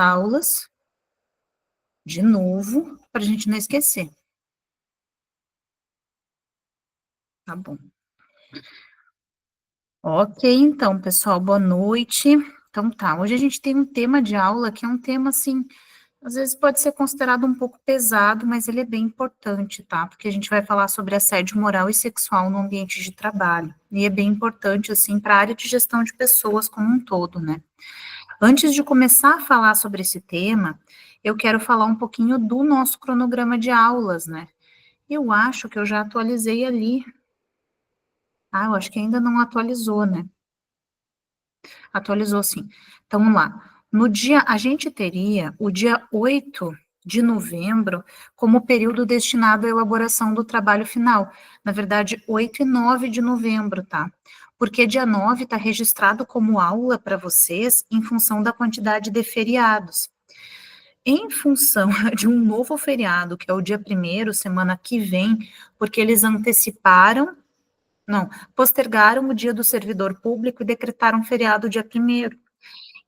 aulas, de novo, para a gente não esquecer. Tá bom. Ok, então, pessoal, boa noite. Então tá, hoje a gente tem um tema de aula que é um tema, assim, às vezes pode ser considerado um pouco pesado, mas ele é bem importante, tá? Porque a gente vai falar sobre assédio moral e sexual no ambiente de trabalho. E é bem importante, assim, para a área de gestão de pessoas como um todo, né? Antes de começar a falar sobre esse tema, eu quero falar um pouquinho do nosso cronograma de aulas, né? Eu acho que eu já atualizei ali. Ah, eu acho que ainda não atualizou, né? Atualizou sim. Então, vamos lá. No dia, a gente teria o dia 8 de novembro como período destinado à elaboração do trabalho final. Na verdade, 8 e 9 de novembro, tá? Porque dia 9 está registrado como aula para vocês em função da quantidade de feriados. Em função de um novo feriado, que é o dia 1º, semana que vem, porque eles anteciparam, não, postergaram o dia do servidor público e decretaram feriado dia 1º.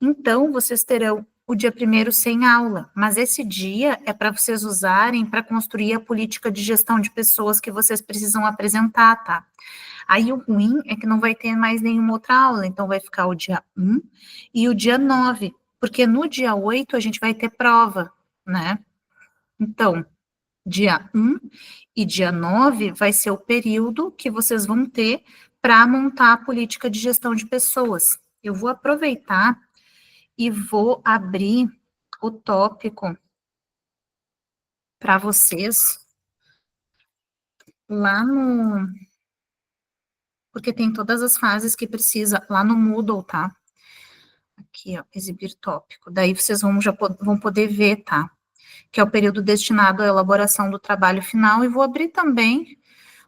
Então, vocês terão o dia 1º sem aula, mas esse dia é para vocês usarem para construir a política de gestão de pessoas que vocês precisam apresentar, tá? Aí o ruim é que não vai ter mais nenhuma outra aula, então vai ficar o dia 1 e o dia 9, porque no dia 8 a gente vai ter prova, né? Então, dia 1 e dia 9 vai ser o período que vocês vão ter para montar a política de gestão de pessoas. Eu vou aproveitar e vou abrir o tópico para vocês lá no. Porque tem todas as fases que precisa lá no Moodle, tá? Aqui, ó, exibir tópico. Daí vocês vão poder ver, tá? Que é o período destinado à elaboração do trabalho final, e vou abrir também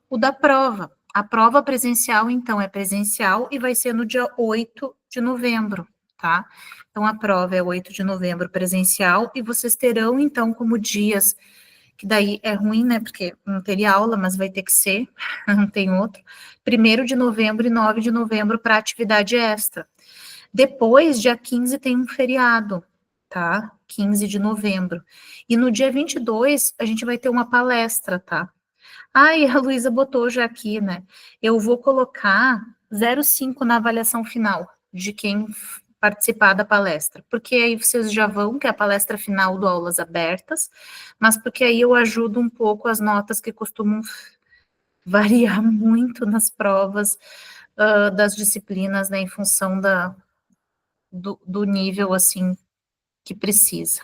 o da prova. A prova presencial, então, é presencial e vai ser no dia 8 de novembro, tá? Então, a prova é 8 de novembro presencial e vocês terão, então, como dias, que daí é ruim, né, porque não teria aula, mas vai ter que ser, não tem outro, 1º de novembro e 9 de novembro para atividade extra. Depois, dia 15, tem um feriado, tá? 15 de novembro. E no dia 22, a gente vai ter uma palestra, tá? Ai, a Luísa botou já aqui, né? Eu vou colocar 0,5 na avaliação final de quem participar da palestra, porque aí vocês já vão, que é a palestra final do Aulas Abertas, mas porque aí eu ajudo um pouco as notas que costumam variar muito nas provas das disciplinas, né, em função do nível, assim, que precisa.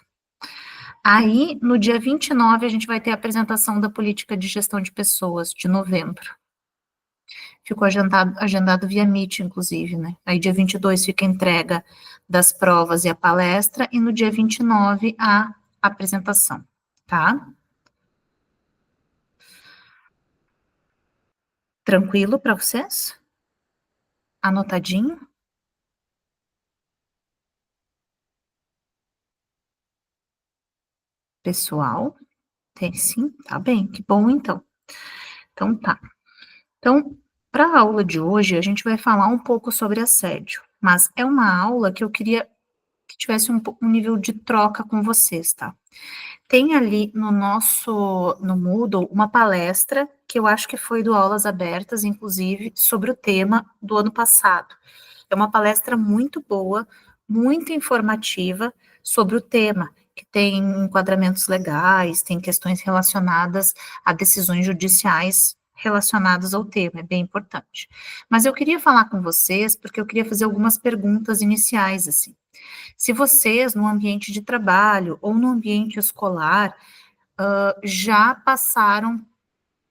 Aí, no dia 29, a gente vai ter a apresentação da política de gestão de pessoas, de novembro. Ficou agendado via Meet, inclusive, né? Aí, dia 22 fica a entrega das provas e a palestra, e no dia 29, a apresentação, tá? Tranquilo para vocês? Anotadinho? Pessoal? Tem sim? Tá bem, que bom então. Então tá. Então, para a aula de hoje, a gente vai falar um pouco sobre assédio, mas é uma aula que eu queria que tivesse um nível de troca com vocês, tá? Tem ali no Moodle, uma palestra, que eu acho que foi do Aulas Abertas, inclusive, sobre o tema do ano passado. É uma palestra muito boa, muito informativa sobre o tema, que tem enquadramentos legais, tem questões relacionadas a decisões judiciais relacionadas ao tema, é bem importante. Mas eu queria falar com vocês, porque eu queria fazer algumas perguntas iniciais, assim. Se vocês, no ambiente de trabalho ou no ambiente escolar, já passaram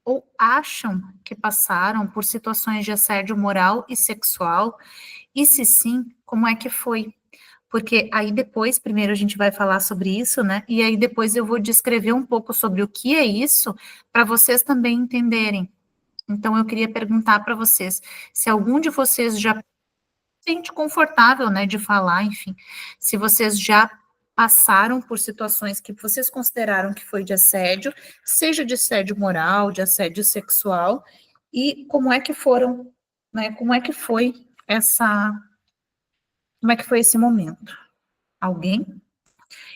ou acham que passaram por situações de assédio moral e sexual, e se sim, como é que foi? Porque aí depois, primeiro a gente vai falar sobre isso, né? E aí depois eu vou descrever um pouco sobre o que é isso, para vocês também entenderem. Então eu queria perguntar para vocês, se algum de vocês já sente confortável, né, de falar, enfim, se vocês já passaram por situações que vocês consideraram que foi de assédio, seja de assédio moral, de assédio sexual, e como é que foram, né, como é que foi esse momento? Alguém?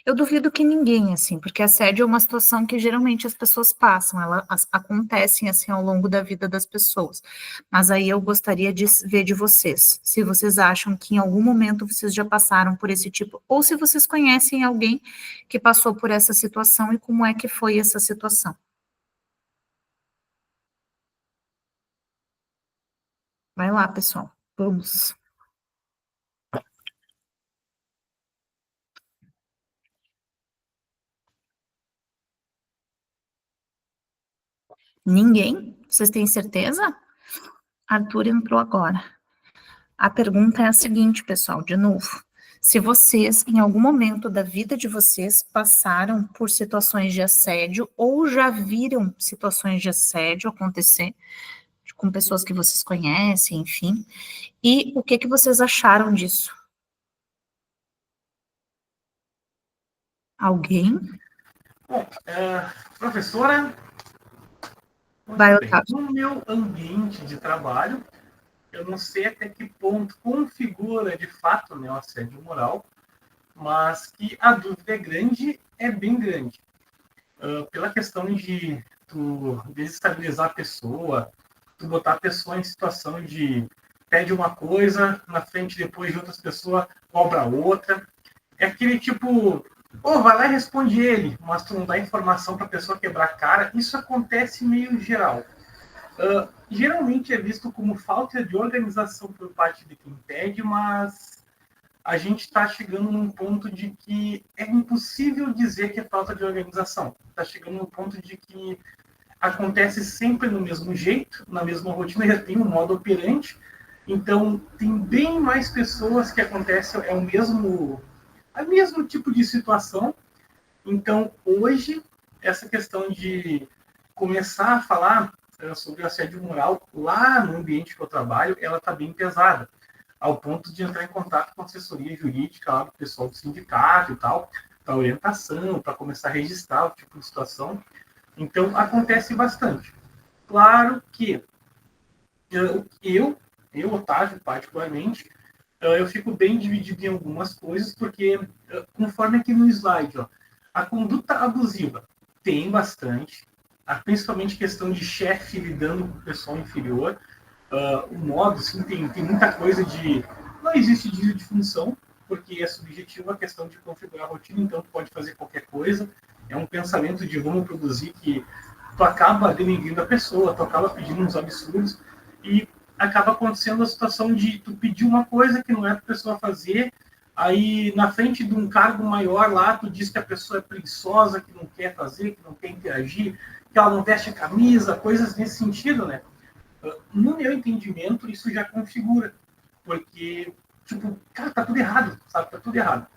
Eu duvido que ninguém, assim, porque assédio é uma situação que geralmente as pessoas passam, elas acontecem, assim, ao longo da vida das pessoas. Mas aí eu gostaria de ver de vocês, se vocês acham que em algum momento vocês já passaram por esse tipo, ou se vocês conhecem alguém que passou por essa situação e como é que foi essa situação. Vai lá, pessoal, vamos. Ninguém? Vocês têm certeza? Arthur entrou agora. A pergunta é a seguinte, pessoal, de novo. Se vocês, em algum momento da vida de vocês, passaram por situações de assédio ou já viram situações de assédio acontecer com pessoas que vocês conhecem, enfim, e o que que vocês acharam disso? Alguém? Bom, professora, Vai, muito bem. Otávio. No meu ambiente de trabalho, eu não sei até que ponto configura de fato, né, o assédio moral, mas que a dúvida é grande, é bem grande. Pela questão de tu desestabilizar a pessoa, tu botar a pessoa em situação de pede uma coisa, na frente depois de outras pessoas cobra outra. É aquele tipo, vai lá e responde ele, mas tu não dá informação para a pessoa quebrar a cara. Isso acontece meio geral. Geralmente é visto como falta de organização por parte de quem pede, mas a gente está chegando num ponto de que é impossível dizer que é falta de organização. Está chegando num ponto de que acontece sempre no mesmo jeito, na mesma rotina, já tem um modo operante. Então, tem bem mais pessoas que acontece o mesmo tipo de situação. Então, hoje, essa questão de começar a falar sobre assédio moral lá no ambiente que eu trabalho, ela está bem pesada, ao ponto de entrar em contato com a assessoria jurídica lá do pessoal do sindicato e tal, para orientação, para começar a registrar o tipo de situação. Então, acontece bastante. Claro que Otávio, particularmente, eu fico bem dividido em algumas coisas, porque, conforme aqui no slide, ó, a conduta abusiva tem bastante, principalmente questão de chefe lidando com o pessoal inferior. O modo, sim, tem muita coisa de. Não existe desvio de função, porque é subjetivo a questão de configurar a rotina, então tu pode fazer qualquer coisa. É um pensamento de vamos produzir que tu acaba denegrindo a pessoa, tu acaba pedindo uns absurdos e acaba acontecendo a situação de tu pedir uma coisa que não é para a pessoa fazer, aí na frente de um cargo maior lá, tu diz que a pessoa é preguiçosa, que não quer fazer, que não quer interagir, que ela não veste camisa, coisas nesse sentido, né? No meu entendimento, isso já configura, porque, tipo, cara, tá tudo errado, sabe? Tá tudo errado.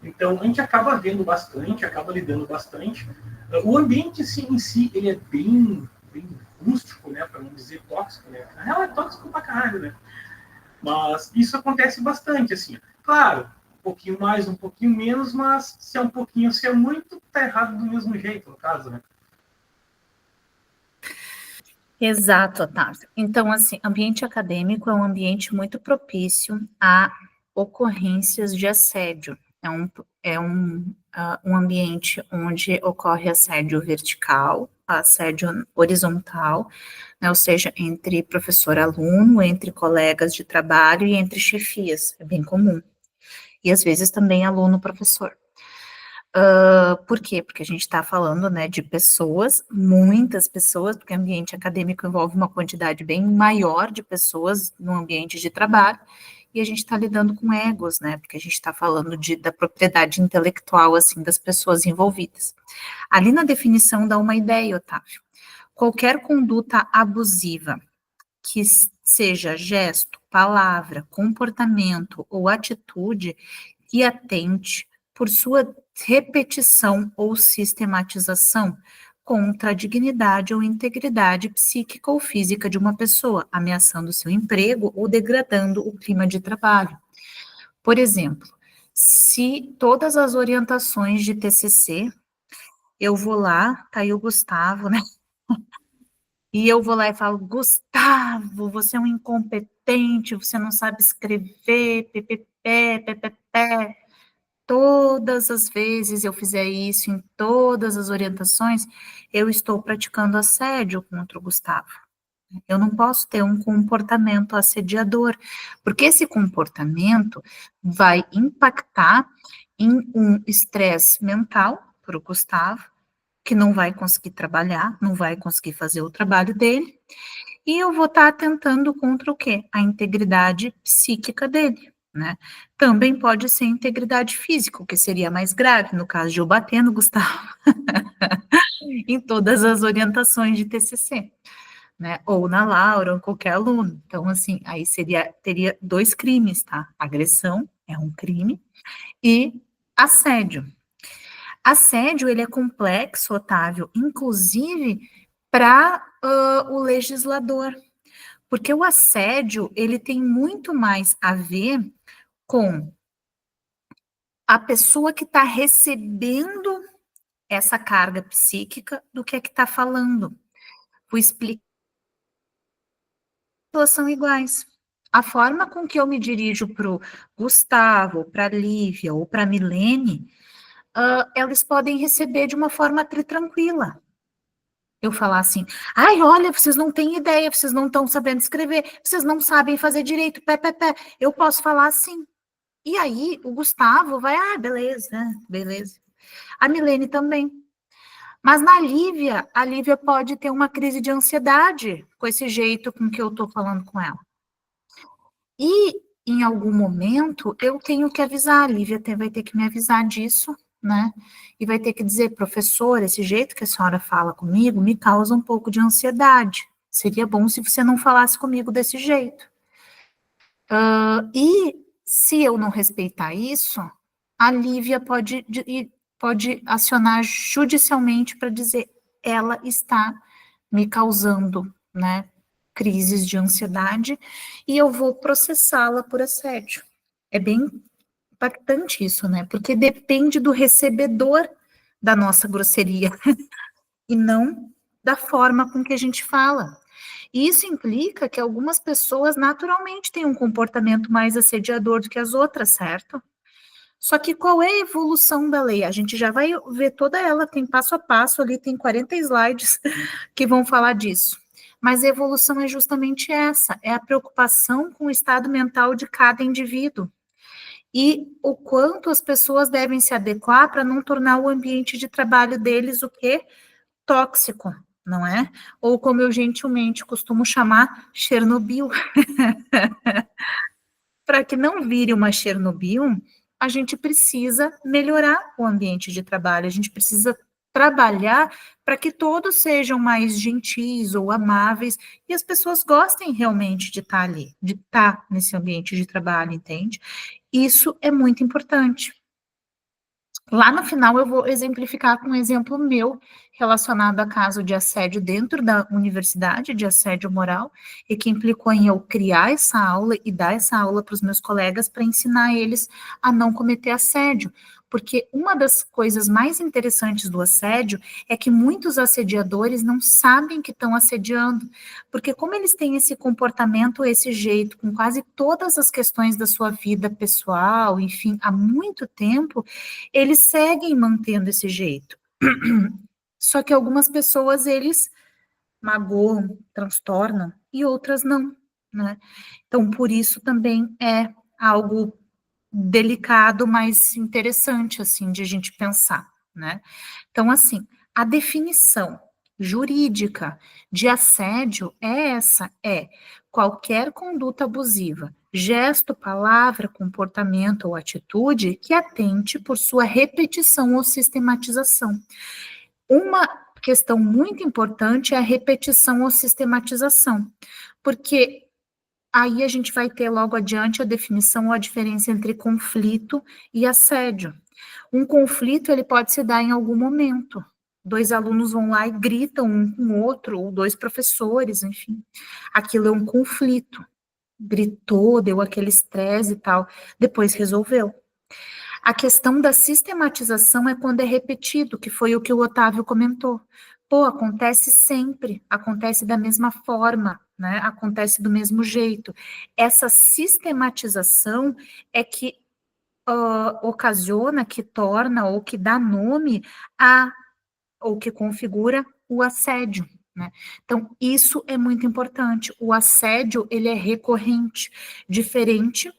Então, a gente acaba vendo bastante, acaba lidando bastante. O ambiente em si, ele é bem rústico, né? Para não dizer tóxico, né? Na real, é tóxico pra caralho, né? Mas isso acontece bastante, assim. Claro, um pouquinho mais, um pouquinho menos, mas se é um pouquinho, se é muito, tá errado do mesmo jeito, no caso, né? Exato, Otávio. Então, assim, ambiente acadêmico é um ambiente muito propício a ocorrências de assédio. É um ambiente onde ocorre assédio vertical, assédio horizontal, né, ou seja, entre professor-aluno, entre colegas de trabalho e entre chefias, é bem comum. E às vezes também aluno-professor. Por quê? Porque a gente está falando, né, de pessoas, muitas pessoas, porque o ambiente acadêmico envolve uma quantidade bem maior de pessoas no ambiente de trabalho, e a gente está lidando com egos, né, porque a gente está falando da propriedade intelectual, assim, das pessoas envolvidas. Ali na definição dá uma ideia, Otávio. Qualquer conduta abusiva, que seja gesto, palavra, comportamento ou atitude que atente por sua repetição ou sistematização contra a dignidade ou integridade psíquica ou física de uma pessoa, ameaçando seu emprego ou degradando o clima de trabalho. Por exemplo, se todas as orientações de TCC, eu vou lá, tá aí o Gustavo, né? E eu vou lá e falo, Gustavo, você é um incompetente, você não sabe escrever, ppp, ppp. todas as vezes eu fizer isso, em todas as orientações, eu estou praticando assédio contra o Gustavo. Eu não posso ter um comportamento assediador, porque esse comportamento vai impactar em um estresse mental para o Gustavo, que não vai conseguir trabalhar, não vai conseguir fazer o trabalho dele, e eu vou estar atentando contra o quê? A integridade psíquica dele, né? Também pode ser integridade física, o que seria mais grave, no caso de eu bater no Gustavo, em todas as orientações de TCC, né? Ou na Laura, ou qualquer aluno. Então, assim, aí teria 2 crimes, tá? Agressão é um crime e assédio. Assédio, ele é complexo, Otávio, inclusive para o legislador, porque o assédio, ele tem muito mais a ver com a pessoa que está recebendo essa carga psíquica do que é que está falando. Vou explicar, elas são iguais. A forma com que eu me dirijo para o Gustavo, para a Lívia ou para a Milene, elas podem receber de uma forma tranquila. Eu falar assim, ai, olha, vocês não têm ideia, vocês não estão sabendo escrever, vocês não sabem fazer direito, pé. Eu posso falar assim. E aí, o Gustavo vai, beleza, beleza. A Milene também. Mas na Lívia, a Lívia pode ter uma crise de ansiedade com esse jeito com que eu tô falando com ela. E, em algum momento, eu tenho que avisar, a Lívia vai ter que me avisar disso, né? E vai ter que dizer, professor, esse jeito que a senhora fala comigo me causa um pouco de ansiedade. Seria bom se você não falasse comigo desse jeito. E se eu não respeitar isso, a Lívia pode acionar judicialmente para dizer ela está me causando, né, crises de ansiedade e eu vou processá-la por assédio. É bem impactante isso, né? Porque depende do recebedor da nossa grosseria e não da forma com que a gente fala. E isso implica que algumas pessoas naturalmente têm um comportamento mais assediador do que as outras, certo? Só que qual é a evolução da lei? A gente já vai ver toda ela, tem passo a passo ali, tem 40 slides que vão falar disso. Mas a evolução é justamente essa, é a preocupação com o estado mental de cada indivíduo. E o quanto as pessoas devem se adequar para não tornar o ambiente de trabalho deles o quê? Tóxico, não é? Ou como eu gentilmente costumo chamar, Chernobyl. Para que não vire uma Chernobyl, a gente precisa melhorar o ambiente de trabalho, a gente precisa trabalhar para que todos sejam mais gentis ou amáveis e as pessoas gostem realmente de estar ali, de estar nesse ambiente de trabalho, entende? Isso é muito importante. Lá no final eu vou exemplificar com um exemplo meu relacionado a caso de assédio dentro da universidade, de assédio moral, e que implicou em eu criar essa aula e dar essa aula para os meus colegas para ensinar eles a não cometer assédio. Porque uma das coisas mais interessantes do assédio é que muitos assediadores não sabem que estão assediando, porque como eles têm esse comportamento, esse jeito, com quase todas as questões da sua vida pessoal, enfim, há muito tempo, eles seguem mantendo esse jeito. Só que algumas pessoas, eles magoam, transtornam, e outras não, né? Então, por isso também é algo delicado, mas interessante, assim, de a gente pensar, né? Então, assim, a definição jurídica de assédio é essa, é qualquer conduta abusiva, gesto, palavra, comportamento ou atitude que atente por sua repetição ou sistematização. Uma questão muito importante é a repetição ou sistematização, porque aí a gente vai ter logo adiante a definição ou a diferença entre conflito e assédio. Um conflito, ele pode se dar em algum momento. 2 alunos vão lá e gritam um com o outro, ou 2 professores, enfim. Aquilo é um conflito. Gritou, deu aquele estresse e tal, depois resolveu. A questão da sistematização é quando é repetido, que foi o que o Otávio comentou. Pô, acontece sempre, acontece da mesma forma, né? Acontece do mesmo jeito. Essa sistematização é que ocasiona, que torna ou que dá nome a, ou que configura o assédio, né? Então, isso é muito importante. O assédio, ele é recorrente, diferente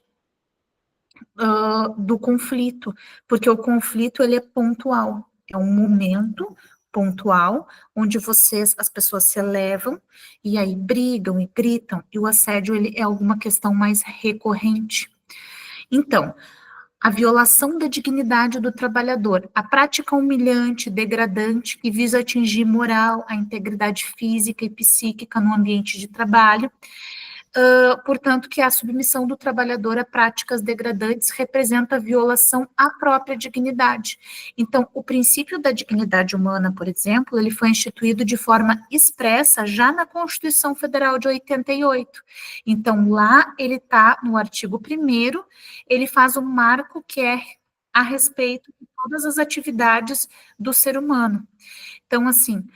do conflito, porque o conflito, ele é pontual, é um momento pontual, onde as pessoas se elevam, e aí brigam e gritam, e o assédio, ele é alguma questão mais recorrente. Então, a violação da dignidade do trabalhador, a prática humilhante, degradante, que visa atingir moral, a integridade física e psíquica no ambiente de trabalho, portanto, que a submissão do trabalhador a práticas degradantes representa violação à própria dignidade. Então, o princípio da dignidade humana, por exemplo, ele foi instituído de forma expressa já na Constituição Federal de 88. Então, lá ele está no artigo 1º, ele faz um marco que é a respeito de todas as atividades do ser humano. Então, assim,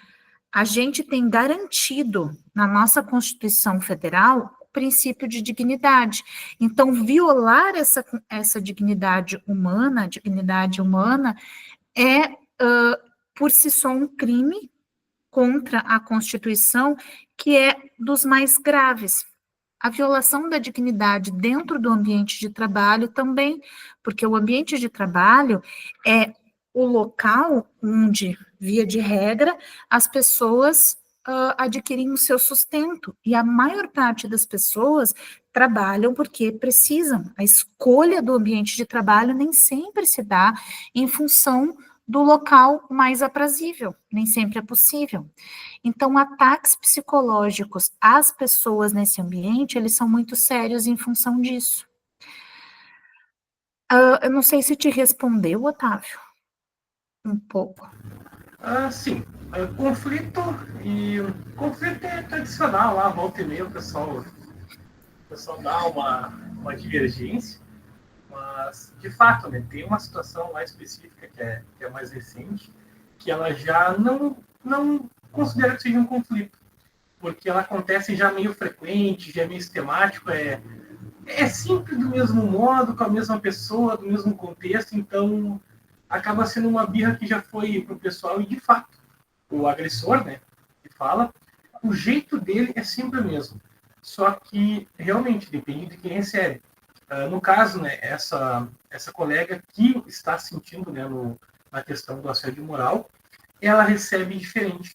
a gente tem garantido na nossa Constituição Federal o princípio de dignidade. Então, violar essa dignidade humana é, por si só, um crime contra a Constituição, que é dos mais graves. A violação da dignidade dentro do ambiente de trabalho também, porque o ambiente de trabalho é o local onde, via de regra, as pessoas adquirem o seu sustento, e a maior parte das pessoas trabalham porque precisam. A escolha do ambiente de trabalho nem sempre se dá em função do local mais aprazível, nem sempre é possível. Então, ataques psicológicos às pessoas nesse ambiente, eles são muito sérios em função disso. Eu não sei se te respondeu, Otávio, um pouco. Sim. Conflito é tradicional lá, volta e meia, o pessoal dá uma divergência, mas, de fato, né, tem uma situação mais específica que é mais recente, que ela já não considera que seja um conflito, porque ela acontece já meio frequente, já é meio sistemático, é sempre do mesmo modo, com a mesma pessoa, do mesmo contexto, então acaba sendo uma birra que já foi pro pessoal, e de fato, o agressor, né, que fala, o jeito dele é sempre o mesmo. Só que, realmente, depende de quem recebe. No caso, né, essa colega que está sentindo, né, na questão do assédio moral, ela recebe diferente.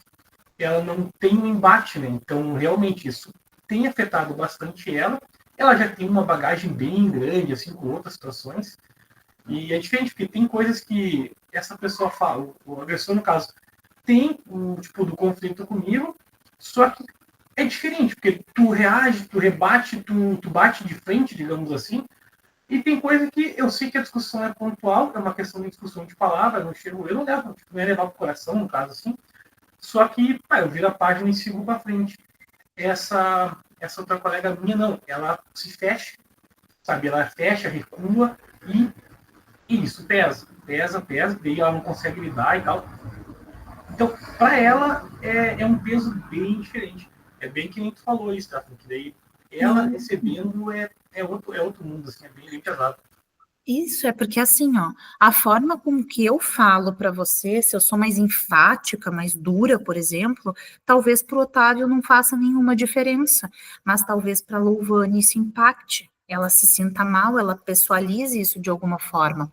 Ela não tem um embate, né? Então, realmente, isso tem afetado bastante ela. Ela já tem uma bagagem bem grande, assim, com outras situações. E é diferente, porque tem coisas que essa pessoa fala, o agressor, no caso, tem o tipo do conflito comigo, só que é diferente, porque tu reage, tu rebate, tu bate de frente, digamos assim, e tem coisa que eu sei que a discussão é pontual, é uma questão de discussão de palavras, eu não levo, tipo, não é levar pro coração, no caso, assim, só que, eu viro a página e sigo para frente. Essa outra colega minha, não, ela se fecha, sabe, ela fecha, recua, e isso pesa, daí ela não consegue lidar e tal. Então, para ela, é um peso bem diferente. É bem que nem tu falou isso, tá? Porque daí ela recebendo é outro mundo, assim, é bem pesado. Isso é porque, assim, ó, a forma com que eu falo para você, se eu sou mais enfática, mais dura, por exemplo, talvez para o Otávio não faça nenhuma diferença, mas talvez para a Louvane isso impacte, ela se sinta mal, ela pessoalize isso de alguma forma.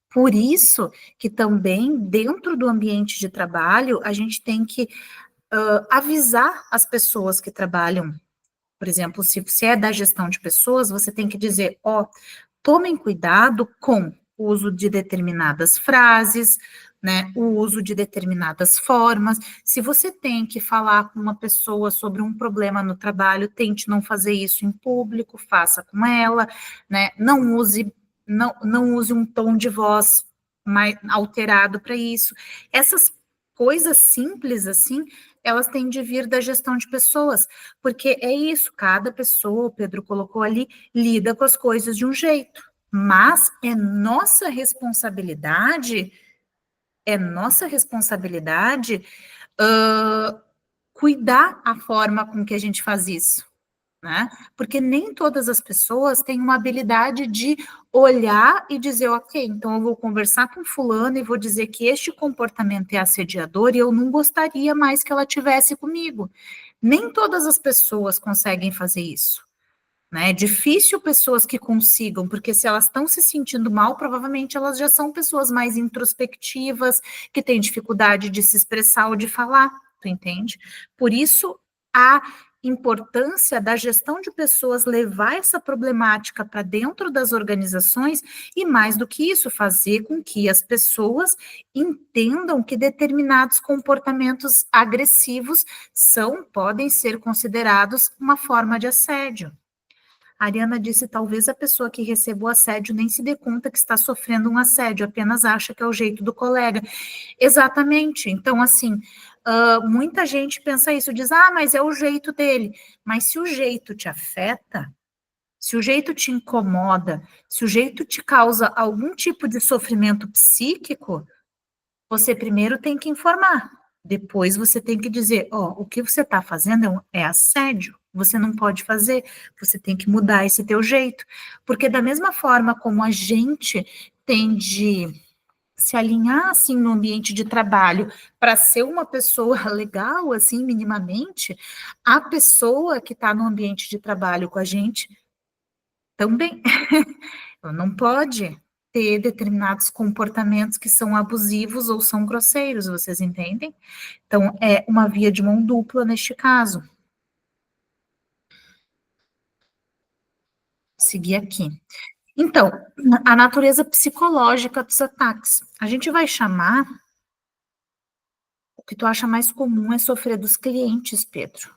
Por isso que também, dentro do ambiente de trabalho, a gente tem que avisar as pessoas que trabalham. Por exemplo, se você é da gestão de pessoas, você tem que dizer, tomem cuidado com o uso de determinadas frases, né, o uso de determinadas formas. Se você tem que falar com uma pessoa sobre um problema no trabalho, tente não fazer isso em público, faça com ela, né, não use um tom de voz mais alterado para isso. Essas coisas simples assim, elas têm de vir da gestão de pessoas, porque é isso, cada pessoa, o Pedro colocou ali, lida com as coisas de um jeito, mas é nossa responsabilidade cuidar a forma com que a gente faz isso, né? Porque nem todas as pessoas têm uma habilidade de olhar e dizer, ok, então eu vou conversar com fulano e vou dizer que este comportamento é assediador e eu não gostaria mais que ela tivesse comigo. Nem todas as pessoas conseguem fazer isso, né? É difícil pessoas que consigam, porque se elas estão se sentindo mal, provavelmente elas já são pessoas mais introspectivas, que têm dificuldade de se expressar ou de falar, tu entende? Por isso, a importância da gestão de pessoas levar essa problemática para dentro das organizações e, mais do que isso, fazer com que as pessoas entendam que determinados comportamentos agressivos podem ser considerados uma forma de assédio. A Ariana disse, talvez a pessoa que receba o assédio nem se dê conta que está sofrendo um assédio, apenas acha que é o jeito do colega. Exatamente. Então, assim, muita gente pensa isso, diz, mas é o jeito dele. Mas se o jeito te afeta, se o jeito te incomoda, se o jeito te causa algum tipo de sofrimento psíquico, você primeiro tem que informar. Depois você tem que dizer, o que você está fazendo é assédio. Você não pode fazer, você tem que mudar esse teu jeito. Porque da mesma forma como a gente tem de se alinhar, assim, no ambiente de trabalho para ser uma pessoa legal, assim, minimamente, a pessoa que está no ambiente de trabalho com a gente também não pode ter determinados comportamentos que são abusivos ou são grosseiros, vocês entendem? Então, é uma via de mão dupla neste caso. Seguir aqui. Então, a natureza psicológica dos ataques. A gente vai chamar, o que tu acha mais comum é sofrer dos clientes, Pedro.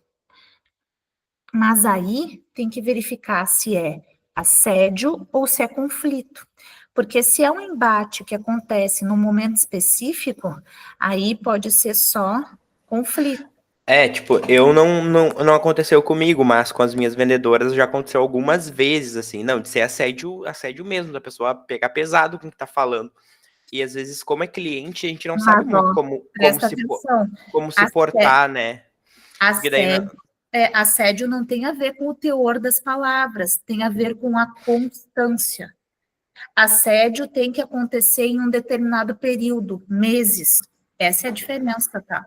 Mas aí tem que verificar se é assédio ou se é conflito. Porque se é um embate que acontece num momento específico, aí pode ser só conflito. Tipo, eu não aconteceu comigo, mas com as minhas vendedoras já aconteceu algumas vezes, assim, não, de ser assédio mesmo, da pessoa pegar pesado com o que tá falando. E às vezes, como é cliente, a gente não sabe muito como se portar, né? Assédio não tem a ver com o teor das palavras, tem a ver com a constância. Assédio tem que acontecer em um determinado período, meses. Essa é a diferença, tá?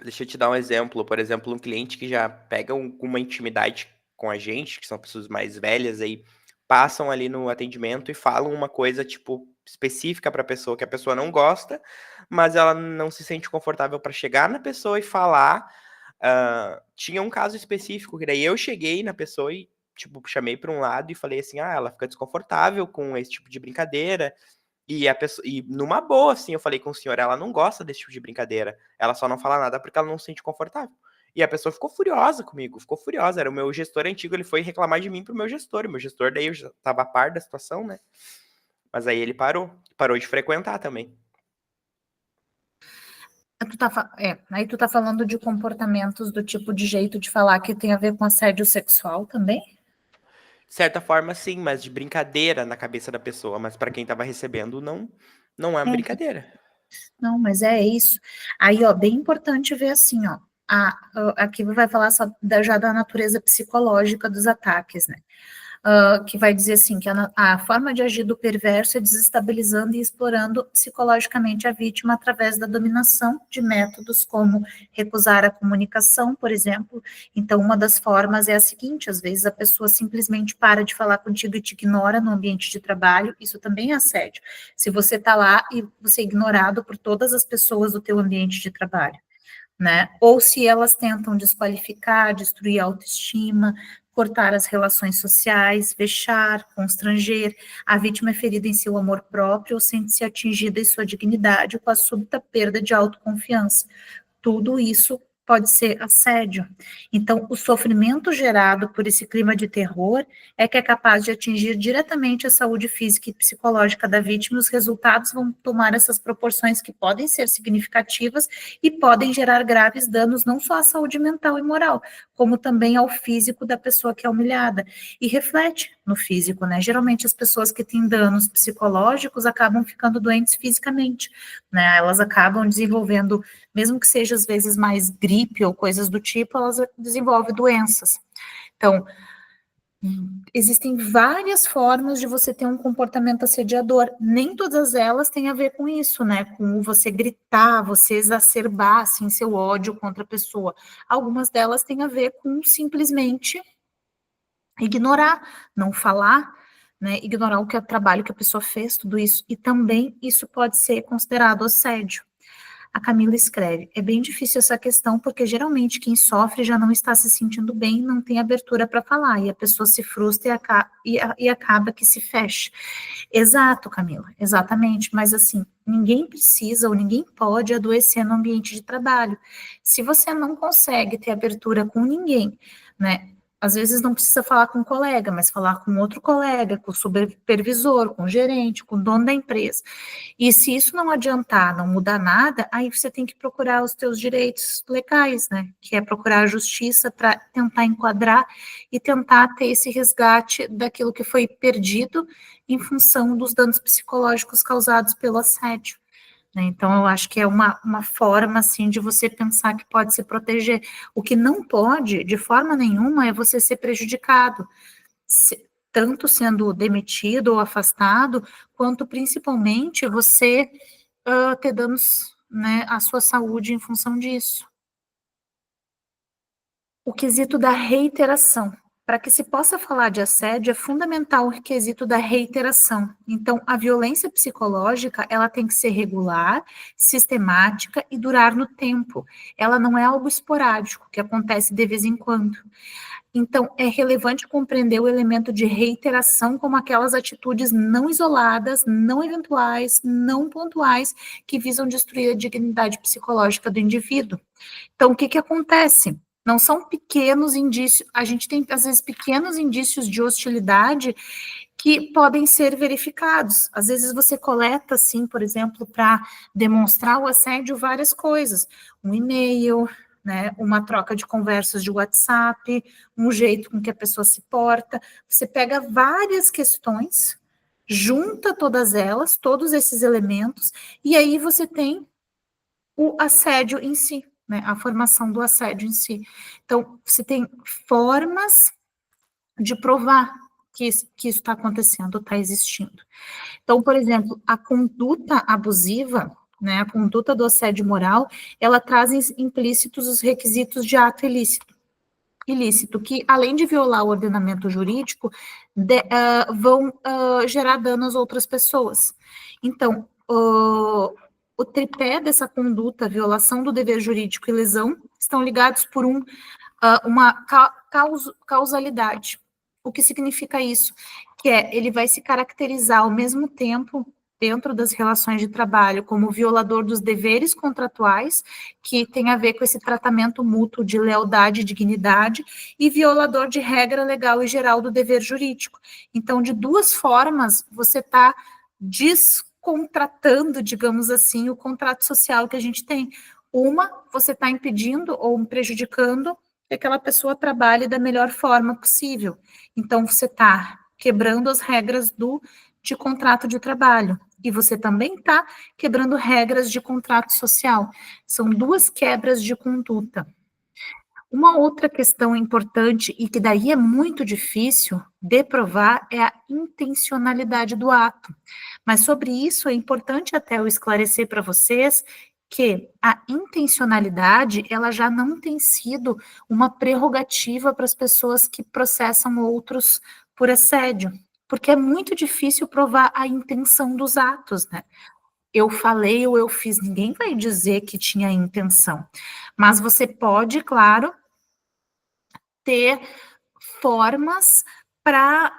Deixa eu te dar um exemplo. Por exemplo, um cliente que já pega uma intimidade com a gente, que são pessoas mais velhas aí, passam ali no atendimento e falam uma coisa, tipo, específica para a pessoa que a pessoa não gosta, mas ela não se sente confortável para chegar na pessoa e falar. Tinha um caso específico que daí eu cheguei na pessoa e, tipo, chamei para um lado e falei assim, ela fica desconfortável com esse tipo de brincadeira. E a pessoa, e numa boa, assim, eu falei com o senhor, ela não gosta desse tipo de brincadeira. Ela só não fala nada porque ela não se sente confortável. E a pessoa ficou furiosa comigo, ficou furiosa. Era o meu gestor antigo, ele foi reclamar de mim pro meu gestor. O meu gestor daí eu já tava a par da situação, né? Mas aí ele parou de frequentar também. Aí tu tá falando de comportamentos do tipo de jeito de falar que tem a ver com assédio sexual também? De certa forma, sim, mas de brincadeira na cabeça da pessoa. Mas para quem tava recebendo, não é brincadeira. Não, mas é isso. Aí, bem importante ver assim, aqui vai falar só já da natureza psicológica dos ataques, né? Que vai dizer assim, que a forma de agir do perverso é desestabilizando e explorando psicologicamente a vítima através da dominação de métodos como recusar a comunicação, por exemplo. Então, uma das formas é a seguinte, às vezes a pessoa simplesmente para de falar contigo e te ignora no ambiente de trabalho, isso também é assédio. Se você está lá e você é ignorado por todas as pessoas do teu ambiente de trabalho, né? Ou se elas tentam desqualificar, destruir a autoestima, cortar as relações sociais, vexar, constranger, a vítima é ferida em seu amor próprio ou sente-se atingida em sua dignidade com a súbita perda de autoconfiança. Tudo isso pode ser assédio. Então, o sofrimento gerado por esse clima de terror é que é capaz de atingir diretamente a saúde física e psicológica da vítima, e os resultados vão tomar essas proporções que podem ser significativas e podem gerar graves danos não só à saúde mental e moral, como também ao físico da pessoa que é humilhada. E reflete no físico, né? Geralmente as pessoas que têm danos psicológicos acabam ficando doentes fisicamente, né? Elas acabam desenvolvendo, mesmo que seja às vezes mais gripe ou coisas do tipo, elas desenvolvem doenças. Então, existem várias formas de você ter um comportamento assediador. Nem todas elas têm a ver com isso, né? Com você gritar, você exacerbar, assim, seu ódio contra a pessoa. Algumas delas têm a ver com simplesmente ignorar, não falar, né? Ignorar o que é o trabalho que a pessoa fez, tudo isso. E também isso pode ser considerado assédio. A Camila escreve, é bem difícil essa questão, porque geralmente quem sofre já não está se sentindo bem, não tem abertura para falar, e a pessoa se frustra e acaba que se fecha. Exato, Camila, exatamente, mas assim, ninguém precisa ou ninguém pode adoecer no ambiente de trabalho. Se você não consegue ter abertura com ninguém, né, às vezes não precisa falar com um colega, mas falar com outro colega, com o supervisor, com o gerente, com o dono da empresa. E se isso não adiantar, não mudar nada, aí você tem que procurar os teus direitos legais, né? Que é procurar a justiça para tentar enquadrar e tentar ter esse resgate daquilo que foi perdido em função dos danos psicológicos causados pelo assédio. Né? Então, eu acho que é uma forma, assim, de você pensar que pode se proteger. O que não pode, de forma nenhuma, é você ser prejudicado, tanto sendo demitido ou afastado, quanto, principalmente, você ter danos, né, à sua saúde em função disso. O quesito da reiteração. Para que se possa falar de assédio, é fundamental o quesito da reiteração. Então, a violência psicológica, ela tem que ser regular, sistemática e durar no tempo. Ela não é algo esporádico, que acontece de vez em quando. Então, é relevante compreender o elemento de reiteração como aquelas atitudes não isoladas, não eventuais, não pontuais, que visam destruir a dignidade psicológica do indivíduo. Então, o que acontece? Não são pequenos indícios, a gente tem, às vezes, pequenos indícios de hostilidade que podem ser verificados. Às vezes você coleta, assim, por exemplo, para demonstrar o assédio, várias coisas. Um e-mail, né, uma troca de conversas de WhatsApp, um jeito com que a pessoa se porta. Você pega várias questões, junta todas elas, todos esses elementos, e aí você tem o assédio em si, né, a formação do assédio em si. Então, você tem formas de provar que isso está acontecendo, está existindo. Então, por exemplo, a conduta abusiva, né, a conduta do assédio moral, ela traz implícitos os requisitos de ato ilícito, que além de violar o ordenamento jurídico, vão gerar dano às outras pessoas. Então, o tripé dessa conduta, violação do dever jurídico e lesão, estão ligados por uma causalidade. O que significa isso? Que ele vai se caracterizar ao mesmo tempo, dentro das relações de trabalho, como violador dos deveres contratuais, que tem a ver com esse tratamento mútuo de lealdade e dignidade, e violador de regra legal e geral do dever jurídico. Então, de duas formas, você está descontratando, digamos assim, o contrato social que a gente tem. Uma, você está impedindo ou prejudicando que aquela pessoa trabalhe da melhor forma possível. Então, você está quebrando as regras de contrato de trabalho. E você também está quebrando regras de contrato social. São duas quebras de conduta. Uma outra questão importante, e que daí é muito difícil de provar, é a intencionalidade do ato. Mas sobre isso é importante até eu esclarecer para vocês que a intencionalidade, ela já não tem sido uma prerrogativa para as pessoas que processam outros por assédio, porque é muito difícil provar a intenção dos atos, né? Eu falei ou eu fiz, ninguém vai dizer que tinha intenção, mas você pode, claro, ter formas para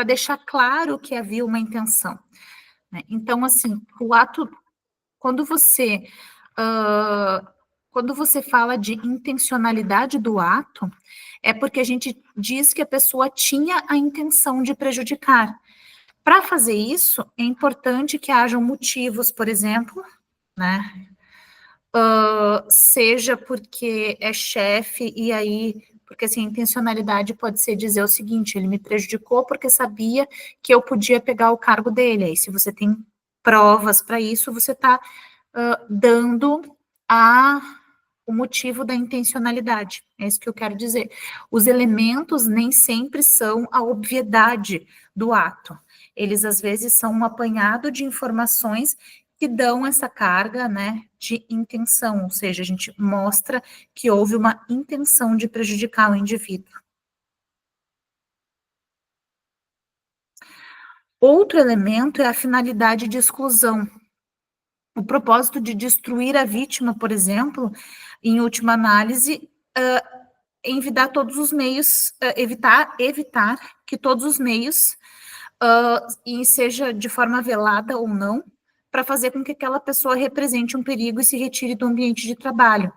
deixar claro que havia uma intenção, né? Então, assim, o ato, quando você fala de intencionalidade do ato, é porque a gente diz que a pessoa tinha a intenção de prejudicar. Para fazer isso, é importante que hajam motivos, por exemplo, né? Seja porque é chefe, e aí, porque assim, a intencionalidade pode ser dizer o seguinte: ele me prejudicou porque sabia que eu podia pegar o cargo dele. Aí, se você tem provas para isso, você está dando a o motivo da intencionalidade. É isso que eu quero dizer. Os elementos nem sempre são a obviedade do ato. Eles, às vezes, são um apanhado de informações que dão essa carga, né, de intenção, ou seja, a gente mostra que houve uma intenção de prejudicar o indivíduo. Outro elemento é a finalidade de exclusão. O propósito de destruir a vítima, por exemplo, em última análise, evitar todos os meios, evitar que todos os meios, e seja de forma velada ou não, para fazer com que aquela pessoa represente um perigo e se retire do ambiente de trabalho.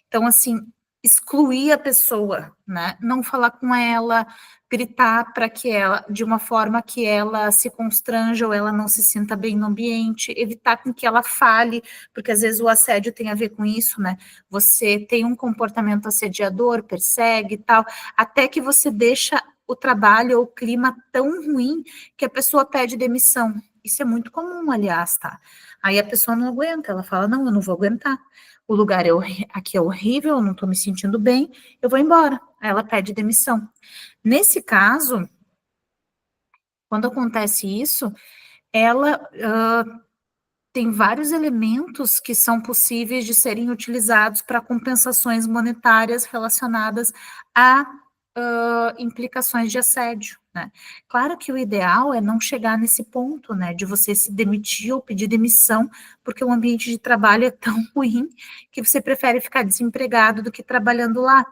Então, assim, excluir a pessoa, né? Não falar com ela, gritar para que ela, de uma forma que ela se constranja ou ela não se sinta bem no ambiente, evitar com que ela fale, porque às vezes o assédio tem a ver com isso, né? Você tem um comportamento assediador, persegue e tal, até que você deixa o trabalho ou o clima tão ruim que a pessoa pede demissão. Isso é muito comum, aliás, tá? Aí a pessoa não aguenta, ela fala, não, eu não vou aguentar. O lugar aqui é horrível, eu não estou me sentindo bem, eu vou embora. Aí ela pede demissão. Nesse caso, quando acontece isso, ela tem vários elementos que são possíveis de serem utilizados para compensações monetárias relacionadas a implicações de assédio, né? Claro que o ideal é não chegar nesse ponto, né, de você se demitir ou pedir demissão, porque o ambiente de trabalho é tão ruim que você prefere ficar desempregado do que trabalhando lá.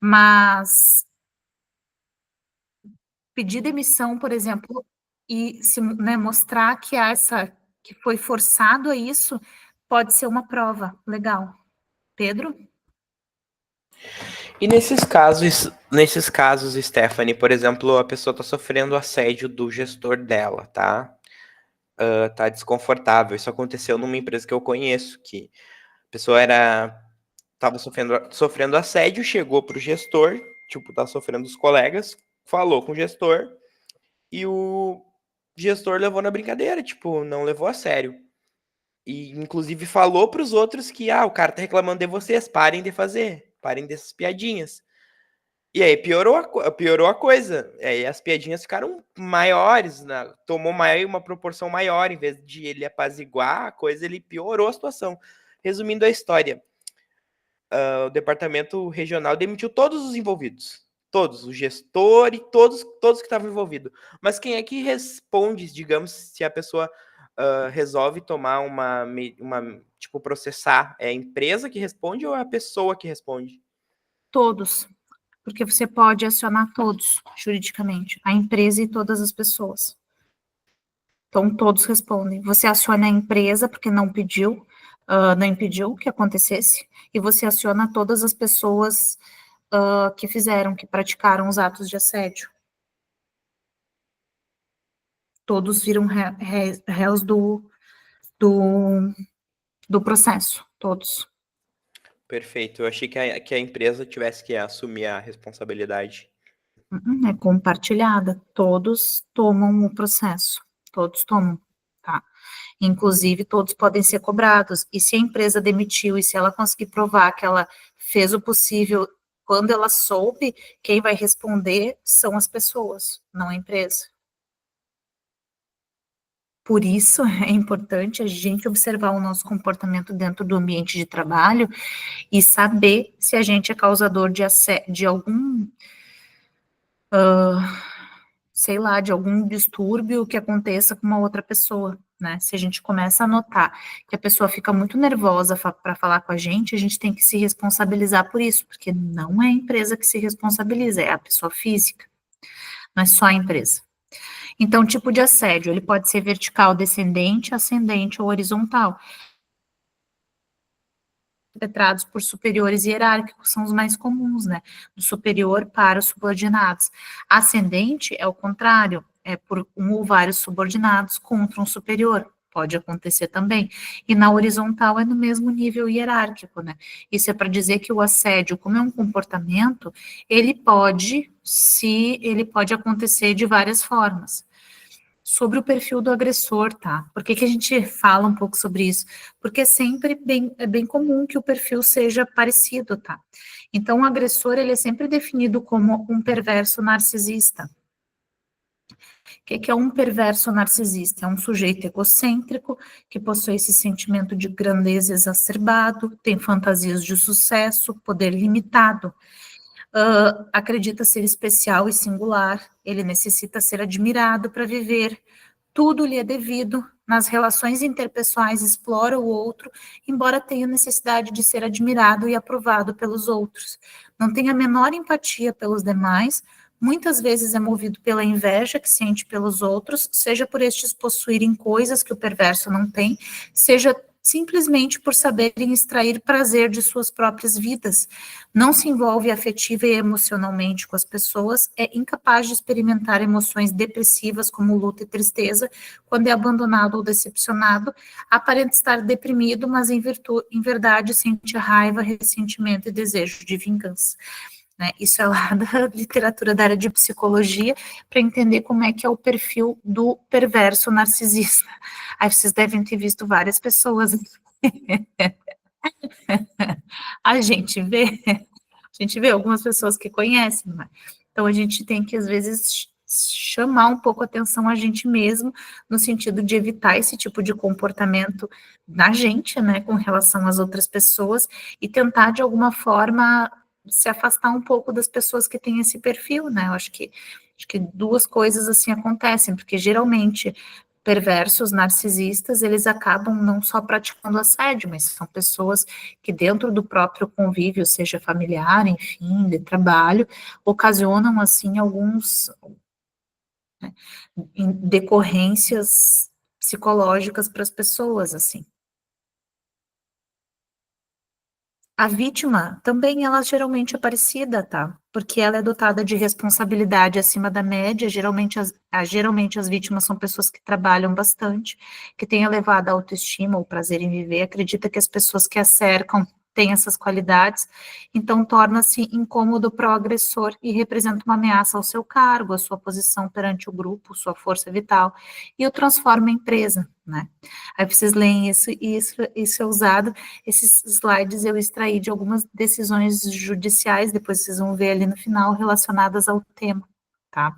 Mas pedir demissão, por exemplo, e se, né, mostrar que que foi forçado a isso, pode ser uma prova legal. Pedro? E nesses casos, Stephanie, por exemplo, a pessoa está sofrendo assédio do gestor dela, tá? Tá desconfortável. Isso aconteceu numa empresa que eu conheço, que a pessoa estava sofrendo assédio, chegou pro gestor, tipo, tá sofrendo os colegas, falou com o gestor, e o gestor levou na brincadeira, tipo, não levou a sério. E, inclusive, falou pros outros que, o cara tá reclamando de vocês, parem dessas piadinhas. E aí piorou a coisa. Aí as piadinhas ficaram maiores, né? Tomou uma proporção maior, em vez de ele apaziguar a coisa, ele piorou a situação. Resumindo a história, o departamento regional demitiu todos os envolvidos. Todos, o gestor e todos que estavam envolvidos. Mas quem é que responde, digamos, se a pessoa resolve tomar tipo, processar? É a empresa que responde ou é a pessoa que responde? Todos. Porque você pode acionar todos, juridicamente, a empresa e todas as pessoas. Então, todos respondem. Você aciona a empresa, porque não impediu que acontecesse, e você aciona todas as pessoas que praticaram os atos de assédio. Todos viram réus do processo, todos. Perfeito. Eu achei que a empresa tivesse que assumir a responsabilidade. É compartilhada, todos tomam o processo, todos tomam, tá? Inclusive, todos podem ser cobrados, e se a empresa demitiu, e se ela conseguir provar que ela fez o possível quando ela soube, quem vai responder são as pessoas, não a empresa. Por isso, é importante a gente observar o nosso comportamento dentro do ambiente de trabalho e saber se a gente é causador de algum sei lá, de algum distúrbio que aconteça com uma outra pessoa, né? Se a gente começa a notar que a pessoa fica muito nervosa para falar com a gente tem que se responsabilizar por isso, porque não é a empresa que se responsabiliza, é a pessoa física, não é só a empresa. Então, tipo de assédio, ele pode ser vertical, descendente, ascendente ou horizontal. Perpetrados por superiores hierárquicos, são os mais comuns, né? Do superior para os subordinados. Ascendente é o contrário, é por um ou vários subordinados contra um superior, pode acontecer também. E na horizontal é no mesmo nível hierárquico, né? Isso é para dizer que o assédio, como é um comportamento, ele pode acontecer de várias formas. sobre o perfil do agressor, tá? Por que que a gente fala um pouco sobre isso? Porque é bem comum que o perfil seja parecido, tá? Então, o agressor, ele é sempre definido como um perverso narcisista. O que é um perverso narcisista? É um sujeito egocêntrico, que possui esse sentimento de grandeza exacerbado, tem fantasias de sucesso, poder limitado, acredita ser especial e singular, ele necessita ser admirado para viver, tudo lhe é devido, nas relações interpessoais explora o outro, embora tenha necessidade de ser admirado e aprovado pelos outros. Não tem a menor empatia pelos demais, muitas vezes é movido pela inveja que sente pelos outros, seja por estes possuírem coisas que o perverso não tem, seja simplesmente por saberem extrair prazer de suas próprias vidas. Não se envolve afetiva e emocionalmente com as pessoas, é incapaz de experimentar emoções depressivas como luta e tristeza, quando é abandonado ou decepcionado, aparenta estar deprimido, mas em verdade sente raiva, ressentimento e desejo de vingança. Né? Isso é lá da literatura da área de psicologia, para entender como é que é o perfil do perverso narcisista. Aí vocês devem ter visto várias pessoas. A gente vê algumas pessoas que conhecem, né? Então a gente tem que, às vezes, chamar um pouco a atenção a gente mesmo, no sentido de evitar esse tipo de comportamento na gente, né, com relação às outras pessoas, e tentar, de alguma forma, se afastar um pouco das pessoas que têm esse perfil, né? Eu acho que duas coisas assim acontecem, porque geralmente perversos narcisistas, eles acabam não só praticando assédio, mas são pessoas que dentro do próprio convívio, seja familiar, enfim, de trabalho, ocasionam, assim, alguns, né, decorrências psicológicas para as pessoas, assim. A vítima também, ela geralmente é parecida, tá? Porque ela é dotada de responsabilidade acima da média, geralmente as vítimas são pessoas que trabalham bastante, que têm elevada autoestima, o prazer em viver, acredita que as pessoas que a cercam têm essas qualidades, então torna-se incômodo para o agressor e representa uma ameaça ao seu cargo, à sua posição perante o grupo, sua força vital, e o transforma em presa, né? Aí vocês leem isso, e isso é usado. Esses slides eu extraí de algumas decisões judiciais, depois vocês vão ver ali no final, relacionadas ao tema, tá?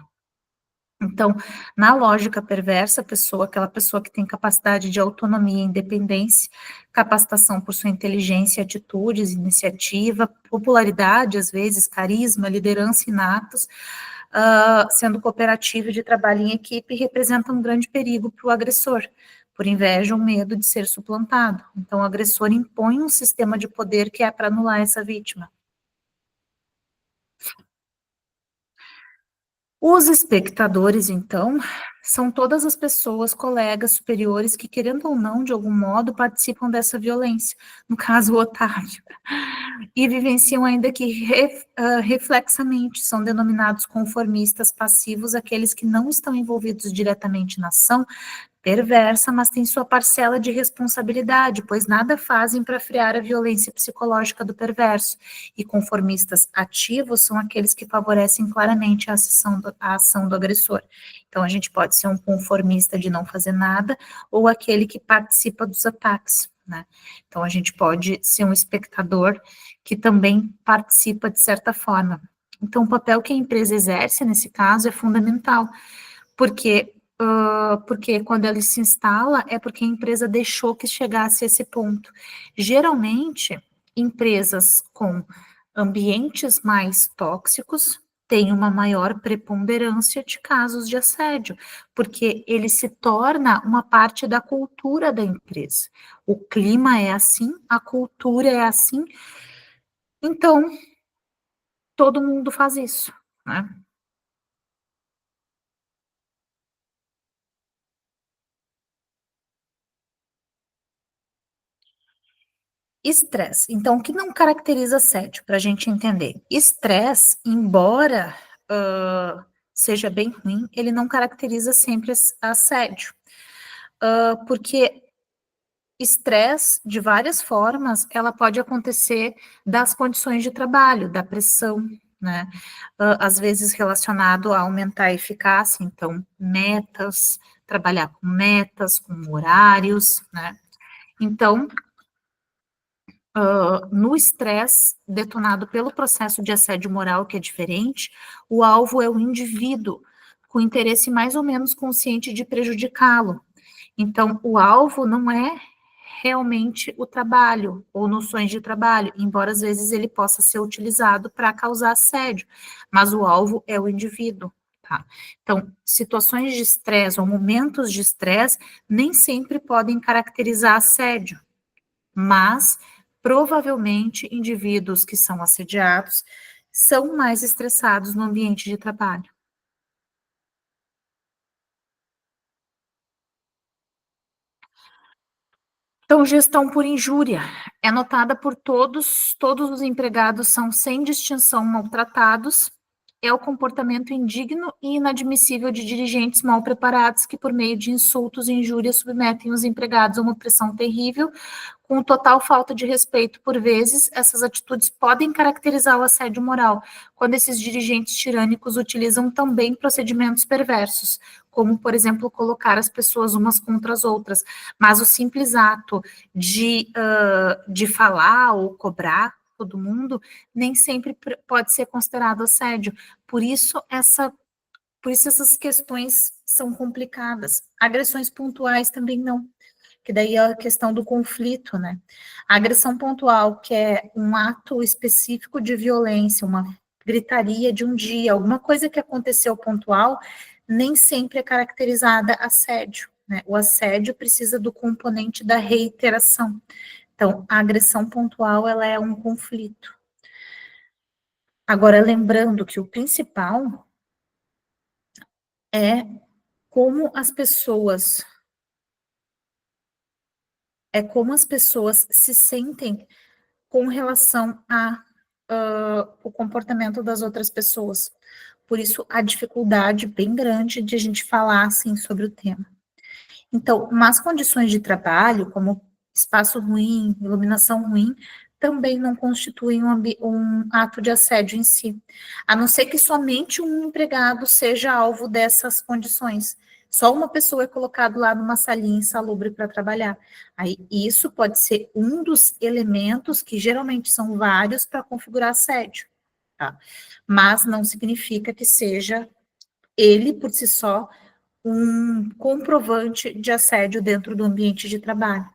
Então, na lógica perversa, aquela pessoa que tem capacidade de autonomia e independência, capacitação por sua inteligência, atitudes, iniciativa, popularidade, às vezes, carisma, liderança inatos, sendo cooperativo de trabalho em equipe, representa um grande perigo para o agressor, por inveja ou medo de ser suplantado. Então, o agressor impõe um sistema de poder que é para anular essa vítima. Os espectadores, então, são todas as pessoas, colegas, superiores, que, querendo ou não, de algum modo, participam dessa violência, no caso, o Otávio, e vivenciam ainda que reflexamente, são denominados conformistas passivos, aqueles que não estão envolvidos diretamente na ação perversa, mas tem sua parcela de responsabilidade, pois nada fazem para frear a violência psicológica do perverso. E conformistas ativos são aqueles que favorecem claramente a ação do agressor. Então, a gente pode ser um conformista de não fazer nada, ou aquele que participa dos ataques, né? Então, a gente pode ser um espectador que também participa de certa forma. Então, o papel que a empresa exerce, nesse caso, é fundamental, porque quando ela se instala é porque a empresa deixou que chegasse a esse ponto. Geralmente, empresas com ambientes mais tóxicos têm uma maior preponderância de casos de assédio, porque ele se torna uma parte da cultura da empresa. O clima é assim, a cultura é assim, então todo mundo faz isso, né? Estresse. Então, o que não caracteriza assédio, para a gente entender? Estresse, embora seja bem ruim, ele não caracteriza sempre assédio. Porque estresse, de várias formas, ela pode acontecer das condições de trabalho, da pressão, né? Às vezes relacionado a aumentar a eficácia, então, metas, trabalhar com metas, com horários, né? Então, no estresse detonado pelo processo de assédio moral, que é diferente, o alvo é o indivíduo, com interesse mais ou menos consciente de prejudicá-lo. Então, o alvo não é realmente o trabalho ou noções de trabalho, embora às vezes ele possa ser utilizado para causar assédio, mas o alvo é o indivíduo. Tá? Então, situações de estresse ou momentos de estresse nem sempre podem caracterizar assédio, mas provavelmente indivíduos que são assediados são mais estressados no ambiente de trabalho. Então, gestão por injúria é notada por todos os empregados são sem distinção maltratados, é o comportamento indigno e inadmissível de dirigentes mal preparados que, por meio de insultos e injúrias, submetem os empregados a uma pressão terrível, com total falta de respeito. Por vezes, essas atitudes podem caracterizar o assédio moral, quando esses dirigentes tirânicos utilizam também procedimentos perversos, como, por exemplo, colocar as pessoas umas contra as outras. Mas o simples ato de falar ou cobrar todo mundo nem sempre pode ser considerado assédio. Por isso essas questões são complicadas. Agressões pontuais também não, que daí é a questão do conflito, né? A agressão pontual, que é um ato específico de violência, uma gritaria de um dia, alguma coisa que aconteceu pontual, nem sempre é caracterizada assédio, né? O assédio precisa do componente da reiteração. Então, a agressão pontual, ela é um conflito. Agora, lembrando que o principal é como as pessoas se sentem com relação o comportamento das outras pessoas. Por isso, a dificuldade bem grande de a gente falar, assim, sobre o tema. Então, más condições de trabalho, como espaço ruim, iluminação ruim, também não constituem um ato de assédio em si, a não ser que somente um empregado seja alvo dessas condições. Só uma pessoa é colocado lá numa salinha insalubre para trabalhar. Aí, isso pode ser um dos elementos, que geralmente são vários, para configurar assédio, tá? Mas não significa que seja ele, por si só, um comprovante de assédio dentro do ambiente de trabalho.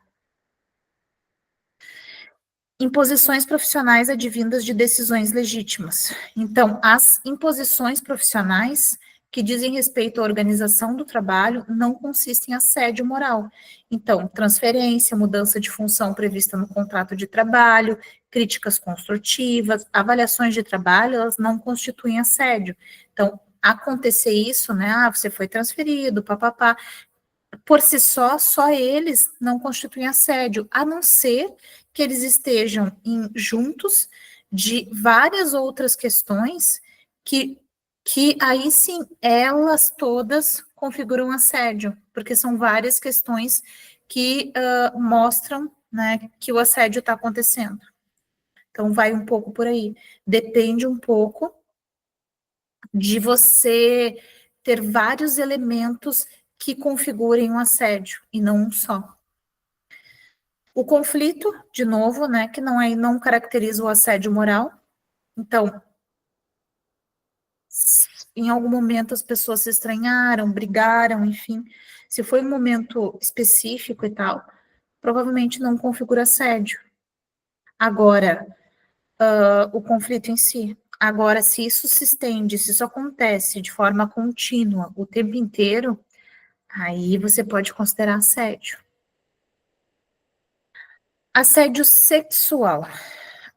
Imposições profissionais advindas de decisões legítimas. Então, as imposições profissionais que dizem respeito à organização do trabalho não consistem em assédio moral. Então, transferência, mudança de função prevista no contrato de trabalho, críticas construtivas, avaliações de trabalho, elas não constituem assédio. Então, acontecer isso, né? Ah, você foi transferido, papapá. Por si só eles não constituem assédio, a não ser que eles estejam juntos de várias outras questões que aí sim, elas todas configuram assédio, porque são várias questões que mostram, né, que o assédio está acontecendo. Então, vai um pouco por aí. Depende um pouco de você ter vários elementos que configurem um assédio, e não um só. O conflito, de novo, né, que não caracteriza o assédio moral. Então, em algum momento as pessoas se estranharam, brigaram, enfim, se foi um momento específico e tal, provavelmente não configura assédio. Agora, o conflito em si. Agora, se isso se estende, se isso acontece de forma contínua o tempo inteiro, aí você pode considerar assédio. Assédio sexual.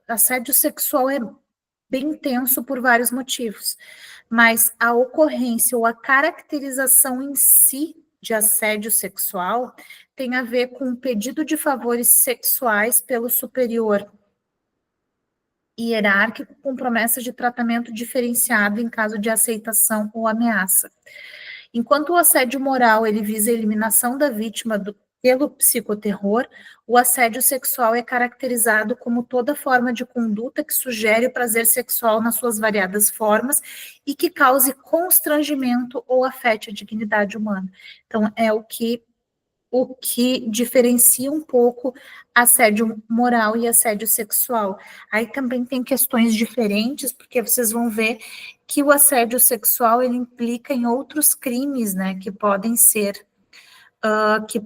Assédio sexual é bem tenso por vários motivos, mas a ocorrência ou a caracterização em si de assédio sexual tem a ver com o pedido de favores sexuais pelo superior hierárquico com promessa de tratamento diferenciado em caso de aceitação ou ameaça. Enquanto o assédio moral ele visa a eliminação da vítima pelo psicoterror, o assédio sexual é caracterizado como toda forma de conduta que sugere o prazer sexual nas suas variadas formas e que cause constrangimento ou afete a dignidade humana. Então, é o que diferencia um pouco assédio moral e assédio sexual. Aí também tem questões diferentes, porque vocês vão ver que o assédio sexual ele implica em outros crimes, né, que podem ser que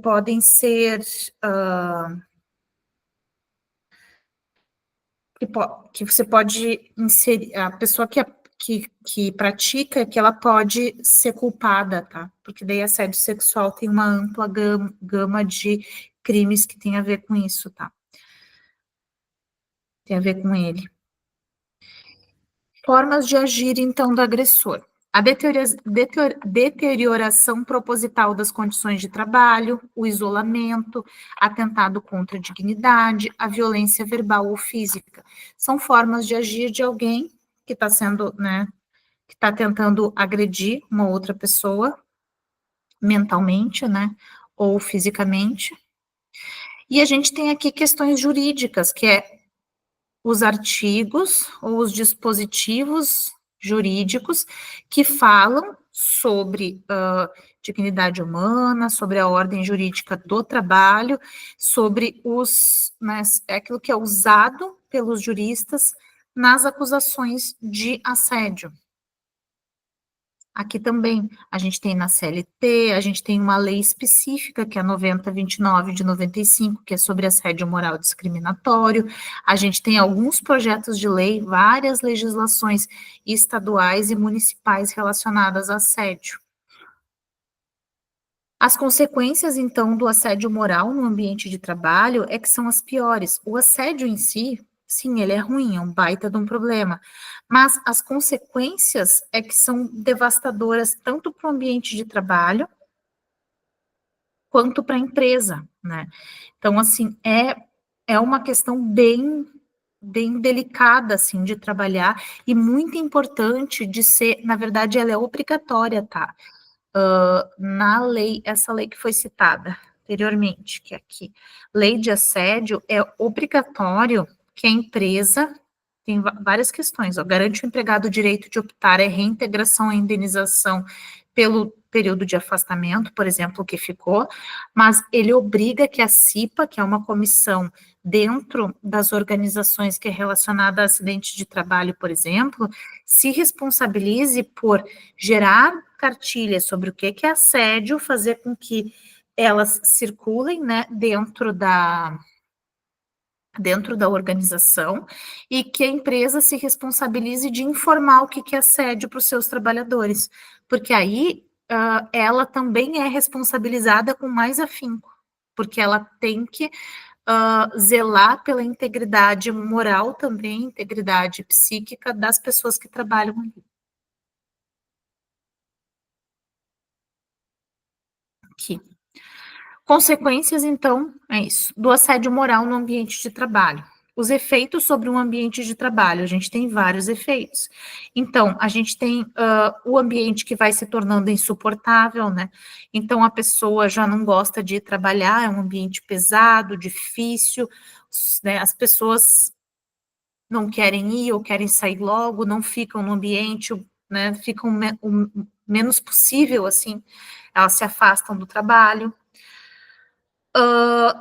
você pode inserir, a pessoa que pratica, que ela pode ser culpada, tá? Porque daí assédio sexual tem uma ampla gama de crimes que tem a ver com isso, tá? Tem a ver com ele. Formas de agir, então, do agressor. A deterioração proposital das condições de trabalho, o isolamento, atentado contra a dignidade, a violência verbal ou física. São formas de agir de alguém que está sendo, né, que está tentando agredir uma outra pessoa, mentalmente, né, ou fisicamente. E a gente tem aqui questões jurídicas, que é os artigos ou os dispositivos jurídicos que falam sobre dignidade humana, sobre a ordem jurídica do trabalho, sobre né, aquilo que é usado pelos juristas nas acusações de assédio. Aqui também, a gente tem na CLT, a gente tem uma lei específica, que é a 9029 de 95, que é sobre assédio moral discriminatório. A gente tem alguns projetos de lei, várias legislações estaduais e municipais relacionadas a assédio. As consequências, então, do assédio moral no ambiente de trabalho é que são as piores. O assédio em si, sim, ele é ruim, é um baita de um problema, mas as consequências é que são devastadoras tanto para o ambiente de trabalho quanto para a empresa, né? Então, assim, é uma questão bem delicada, assim, de trabalhar e muito importante de ser, na verdade, ela é obrigatória, tá? Na lei, essa lei que foi citada anteriormente, que é aqui, lei de assédio, é obrigatório que a empresa, tem várias questões, ó, garante o empregado o direito de optar a reintegração e indenização pelo período de afastamento, por exemplo, que ficou, mas ele obriga que a CIPA, que é uma comissão dentro das organizações que é relacionada a acidentes de trabalho, por exemplo, se responsabilize por gerar cartilhas sobre o que é assédio, fazer com que elas circulem, né, dentro da organização e que a empresa se responsabilize de informar o que é assédio para os seus trabalhadores, porque aí ela também é responsabilizada com mais afinco, porque ela tem que zelar pela integridade moral também, integridade psíquica das pessoas que trabalham ali. Aqui. Consequências, então, é isso, do assédio moral no ambiente de trabalho. Os efeitos sobre um ambiente de trabalho, a gente tem vários efeitos. Então, a gente tem o ambiente que vai se tornando insuportável, né? Então, a pessoa já não gosta de trabalhar, é um ambiente pesado, difícil, né? As pessoas não querem ir ou querem sair logo, não ficam no ambiente, né? Ficam o menos possível, assim, elas se afastam do trabalho.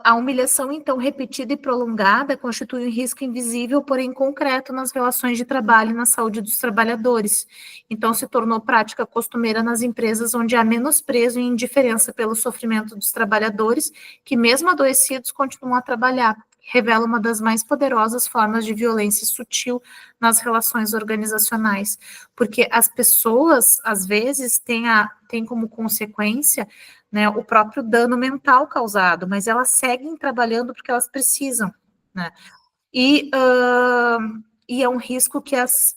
A humilhação, então, repetida e prolongada constitui um risco invisível, porém concreto, nas relações de trabalho e na saúde dos trabalhadores. Então, se tornou prática costumeira nas empresas onde há menosprezo e indiferença pelo sofrimento dos trabalhadores, que, mesmo adoecidos, continuam a trabalhar. Revela uma das mais poderosas formas de violência sutil nas relações organizacionais, porque as pessoas, às vezes, têm como consequência, né, o próprio dano mental causado, mas elas seguem trabalhando porque elas precisam, né? E é um risco que as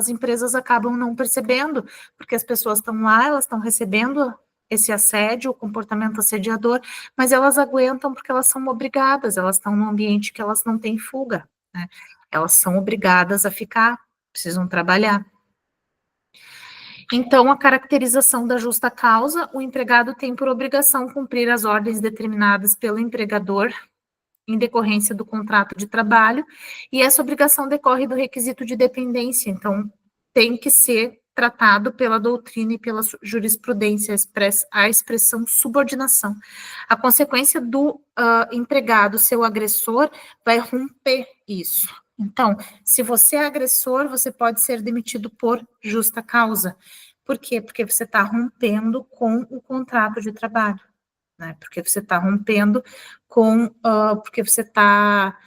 empresas acabam não percebendo, porque as pessoas estão lá, elas estão recebendo esse assédio, o comportamento assediador, mas elas aguentam porque elas são obrigadas, elas estão num ambiente que elas não têm fuga, né? Elas são obrigadas a ficar, precisam trabalhar. Então, a caracterização da justa causa, o empregado tem por obrigação cumprir as ordens determinadas pelo empregador em decorrência do contrato de trabalho, e essa obrigação decorre do requisito de dependência, então tem que ser tratado pela doutrina e pela jurisprudência, a expressão subordinação. A consequência do empregado ser o agressor vai romper isso. Então, se você é agressor, você pode ser demitido por justa causa. Por quê? Porque você está rompendo com o contrato de trabalho, né? Porque você está rompendo com, porque você está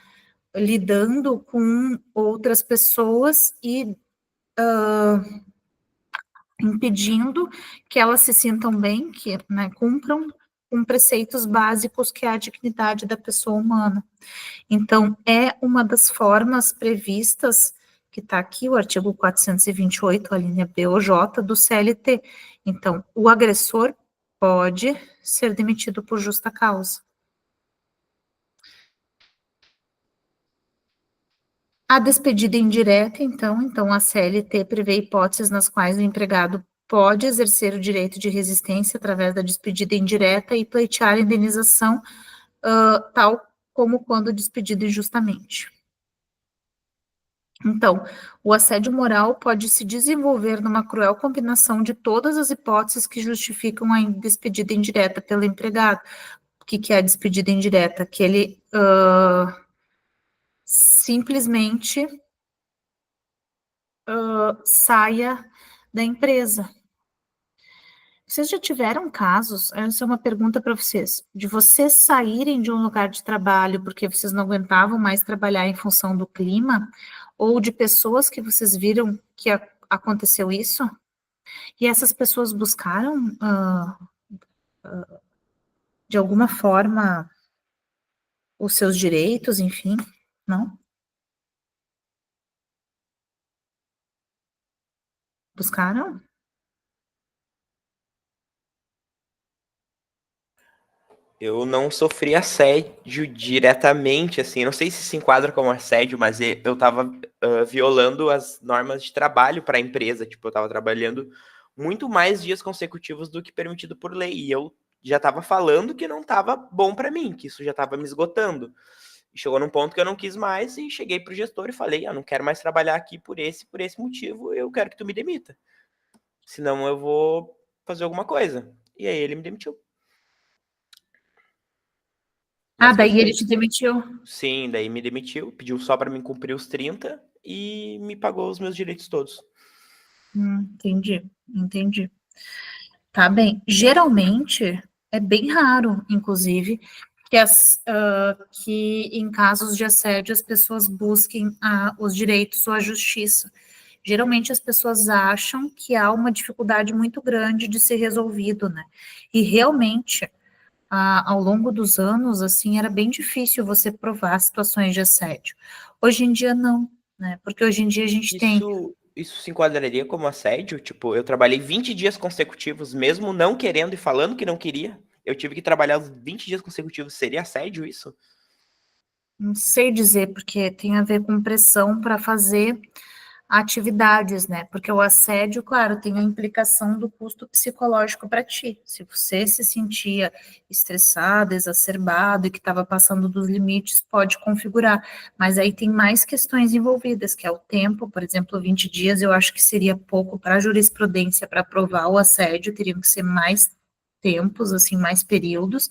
lidando com outras pessoas e impedindo que elas se sintam bem, que, né, cumpram com preceitos básicos que é a dignidade da pessoa humana. Então, é uma das formas previstas, que está aqui, o artigo 428, a linha B ou J, do CLT. Então, o agressor pode ser demitido por justa causa. A despedida indireta, então a CLT prevê hipóteses nas quais o empregado pode exercer o direito de resistência através da despedida indireta e pleitear a indenização, tal como quando despedido injustamente. Então, o assédio moral pode se desenvolver numa cruel combinação de todas as hipóteses que justificam a despedida indireta pelo empregado. O que é a despedida indireta? Que ele simplesmente saia da empresa. Vocês já tiveram casos, essa é uma pergunta para vocês, de vocês saírem de um lugar de trabalho porque vocês não aguentavam mais trabalhar em função do clima, ou de pessoas que vocês viram que aconteceu isso, e essas pessoas buscaram, de alguma forma, os seus direitos, enfim, não? Buscaram? Eu não sofri assédio diretamente, assim, eu não sei se enquadra como assédio, mas eu tava violando as normas de trabalho para a empresa, tipo, eu tava trabalhando muito mais dias consecutivos do que permitido por lei, e eu já tava falando que não tava bom para mim, que isso já tava me esgotando. E chegou num ponto que eu não quis mais e cheguei pro gestor e falei, não quero mais trabalhar aqui por esse motivo, eu quero que tu me demita. Senão eu vou fazer alguma coisa. E aí ele me demitiu. Mas foi Daí ele feito. te demitiu? Sim, daí me demitiu, pediu só para mim cumprir os 30 e me pagou os meus direitos todos. Entendi. Tá bem. Geralmente, é bem raro, inclusive, que em casos de assédio as pessoas busquem os direitos ou a justiça. Geralmente as pessoas acham que há uma dificuldade muito grande de ser resolvido, né? E realmente, ao longo dos anos, assim, era bem difícil você provar situações de assédio. Hoje em dia não, né? Porque hoje em dia a gente tem... Isso se enquadraria como assédio? Tipo, eu trabalhei 20 dias consecutivos, mesmo não querendo e falando que não queria. Eu tive que trabalhar os 20 dias consecutivos. Seria assédio isso? Não sei dizer, porque tem a ver com pressão para fazer atividades, né? Porque o assédio, claro, tem a implicação do custo psicológico para ti. Se você se sentia estressado, exacerbado e que estava passando dos limites, pode configurar. Mas aí tem mais questões envolvidas, que é o tempo, por exemplo, 20 dias, eu acho que seria pouco para a jurisprudência para provar o assédio, teriam que ser mais tempos, assim, mais períodos,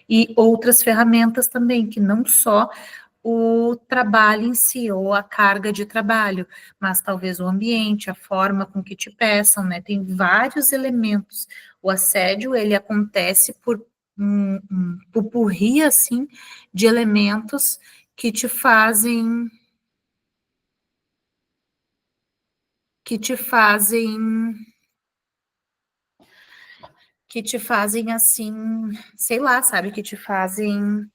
e outras ferramentas também, que não só o trabalho em si, ou a carga de trabalho, mas talvez o ambiente, a forma com que te peçam, né? Tem vários elementos. O assédio, ele acontece por um pupurri, assim, de elementos que te fazem... assim, sei lá, sabe, que te fazem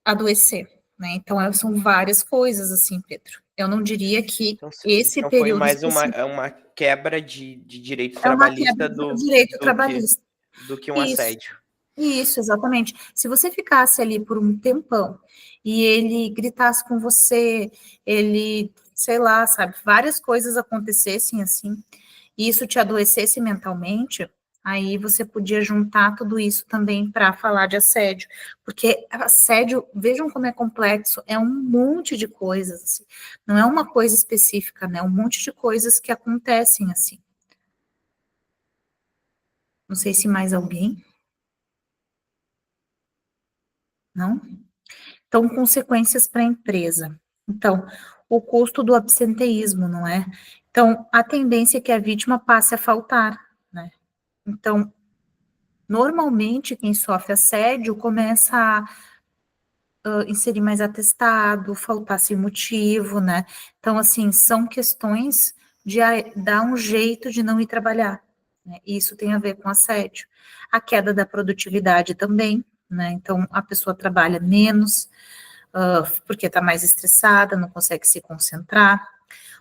adoecer, né? Então, são várias coisas, assim, Pedro. Eu não diria que esse Então foi período mais específico uma quebra de direito é uma quebra trabalhista do direito trabalhista. do que um Isso, assédio. isso, exatamente. Se você ficasse ali por um tempão e ele gritasse com você, ele sei lá, sabe, várias coisas acontecessem assim, e isso te adoecesse mentalmente, aí você podia juntar tudo isso também para falar de assédio, porque assédio, vejam como é complexo, é um monte de coisas, assim, não é uma coisa específica, né, é um monte de coisas que acontecem assim. Não sei se mais alguém. Não? Então, consequências para a empresa. Então, o custo do absenteísmo, não é? Então, a tendência é que a vítima passe a faltar, né? Então, normalmente, quem sofre assédio começa a inserir mais atestado, faltar sem motivo, né? Então, assim, são questões de dar um jeito de não ir trabalhar, né? E isso tem a ver com assédio. A queda da produtividade também, né? Então, a pessoa trabalha menos, porque está mais estressada, não consegue se concentrar.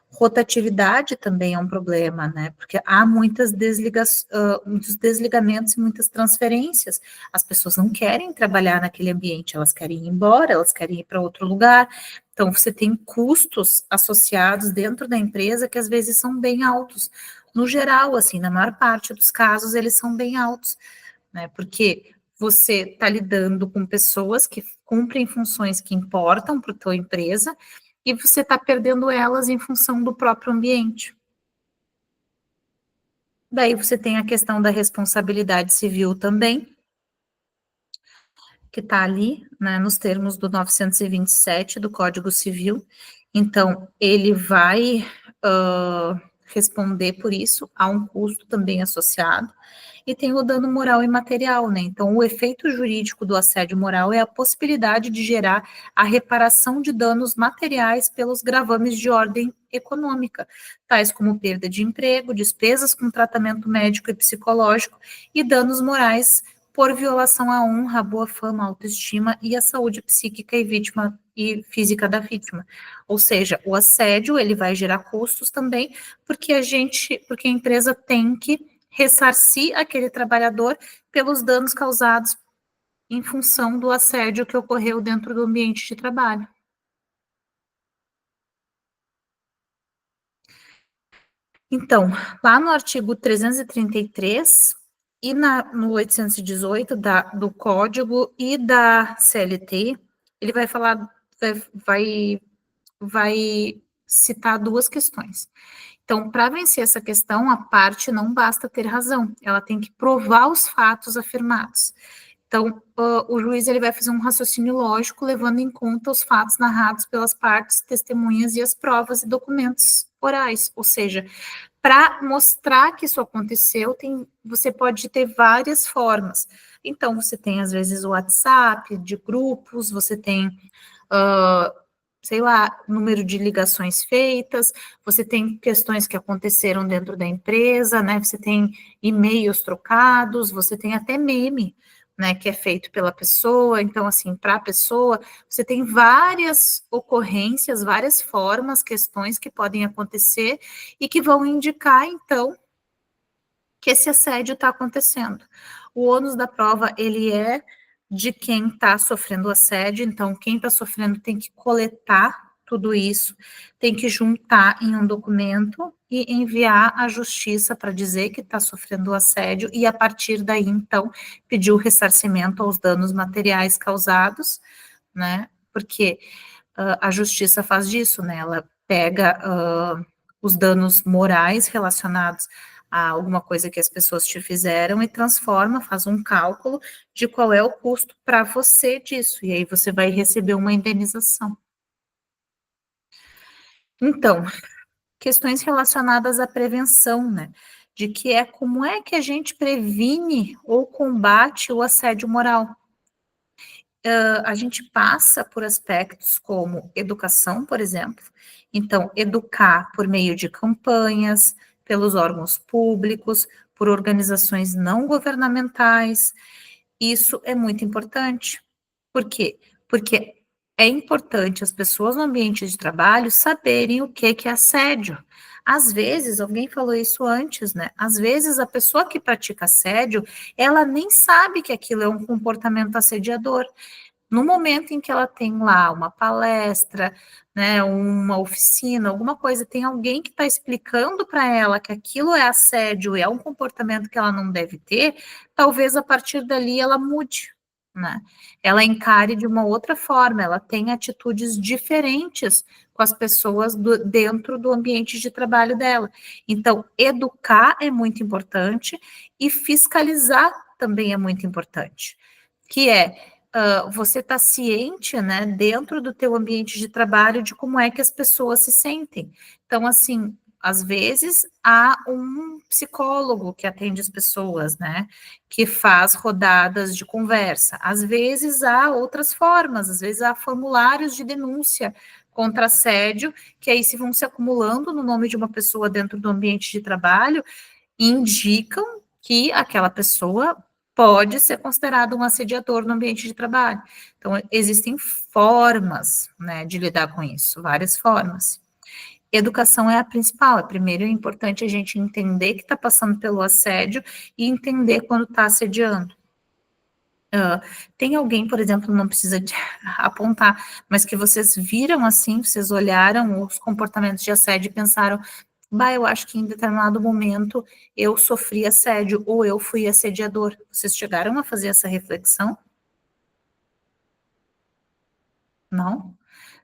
Rotatividade também é um problema, né? Porque há muitos desligamentos e muitas transferências. As pessoas não querem trabalhar naquele ambiente, elas querem ir embora, elas querem ir para outro lugar. Então, você tem custos associados dentro da empresa que às vezes são bem altos. No geral, assim, na maior parte dos casos, eles são bem altos, né? Porque você está lidando com pessoas que cumprem funções que importam para a tua empresa e você está perdendo elas em função do próprio ambiente. Daí você tem a questão da responsabilidade civil também, que está ali, né, nos termos do 927 do Código Civil. Então, ele vai responder por isso, há um custo também associado, e tem o dano moral e material, né? Então, o efeito jurídico do assédio moral é a possibilidade de gerar a reparação de danos materiais pelos gravames de ordem econômica, tais como perda de emprego, despesas com tratamento médico e psicológico e danos morais por violação à honra, à boa fama, à autoestima e à saúde psíquica e física da vítima. Ou seja, o assédio, ele vai gerar custos também, porque a empresa tem que ressarcir aquele trabalhador pelos danos causados em função do assédio que ocorreu dentro do ambiente de trabalho. Então, lá no artigo 333 e no 818 do Código e da CLT, ele vai falar, vai citar duas questões. Então, para vencer essa questão, a parte não basta ter razão, ela tem que provar os fatos afirmados. Então, o juiz ele vai fazer um raciocínio lógico, levando em conta os fatos narrados pelas partes, testemunhas e as provas e documentos orais. Ou seja, para mostrar que isso aconteceu, você pode ter várias formas. Então, você tem, às vezes, o WhatsApp de grupos, você tem sei lá, número de ligações feitas, você tem questões que aconteceram dentro da empresa, né? Você tem e-mails trocados, você tem até meme, né? Que é feito pela pessoa. Então, assim, para a pessoa, você tem várias ocorrências, várias formas, questões que podem acontecer e que vão indicar, então, que esse assédio está acontecendo. O ônus da prova, ele é de quem está sofrendo assédio, então quem está sofrendo tem que coletar tudo isso, tem que juntar em um documento e enviar à justiça para dizer que está sofrendo assédio e a partir daí, então, pedir o ressarcimento aos danos materiais causados, né, porque a justiça faz disso, né, ela pega os danos morais relacionados a alguma coisa que as pessoas te fizeram e transforma, faz um cálculo de qual é o custo para você disso, e aí você vai receber uma indenização. Então, questões relacionadas à prevenção, né? De que como é que a gente previne ou combate o assédio moral. A gente passa por aspectos como educação, por exemplo. Então, educar por meio de campanhas, pelos órgãos públicos, por organizações não governamentais. Isso é muito importante. Por quê? Porque é importante as pessoas no ambiente de trabalho saberem o que é assédio. Às vezes, alguém falou isso antes, né? Às vezes a pessoa que pratica assédio, ela nem sabe que aquilo é um comportamento assediador. No momento em que ela tem lá uma palestra, né, uma oficina, alguma coisa, tem alguém que está explicando para ela que aquilo é assédio e é um comportamento que ela não deve ter, talvez a partir dali ela mude, né? Ela encare de uma outra forma, ela tem atitudes diferentes com as pessoas dentro do ambiente de trabalho dela. Então, educar é muito importante e fiscalizar também é muito importante, que é você está ciente, né, dentro do teu ambiente de trabalho de como é que as pessoas se sentem. Então, assim, às vezes há um psicólogo que atende as pessoas, né, que faz rodadas de conversa. Às vezes há outras formas, às vezes há formulários de denúncia contra assédio, que aí se vão se acumulando no nome de uma pessoa dentro do ambiente de trabalho, e indicam que aquela pessoa pode ser considerado um assediador no ambiente de trabalho. Então, existem formas, né, de lidar com isso, várias formas. Educação é a principal. Primeiro é importante a gente entender que está passando pelo assédio e entender quando está assediando. Tem alguém, por exemplo, não precisa apontar, mas que vocês viram assim, vocês olharam os comportamentos de assédio e pensaram, bah, eu acho que em determinado momento eu sofri assédio ou eu fui assediador. Vocês chegaram a fazer essa reflexão? Não?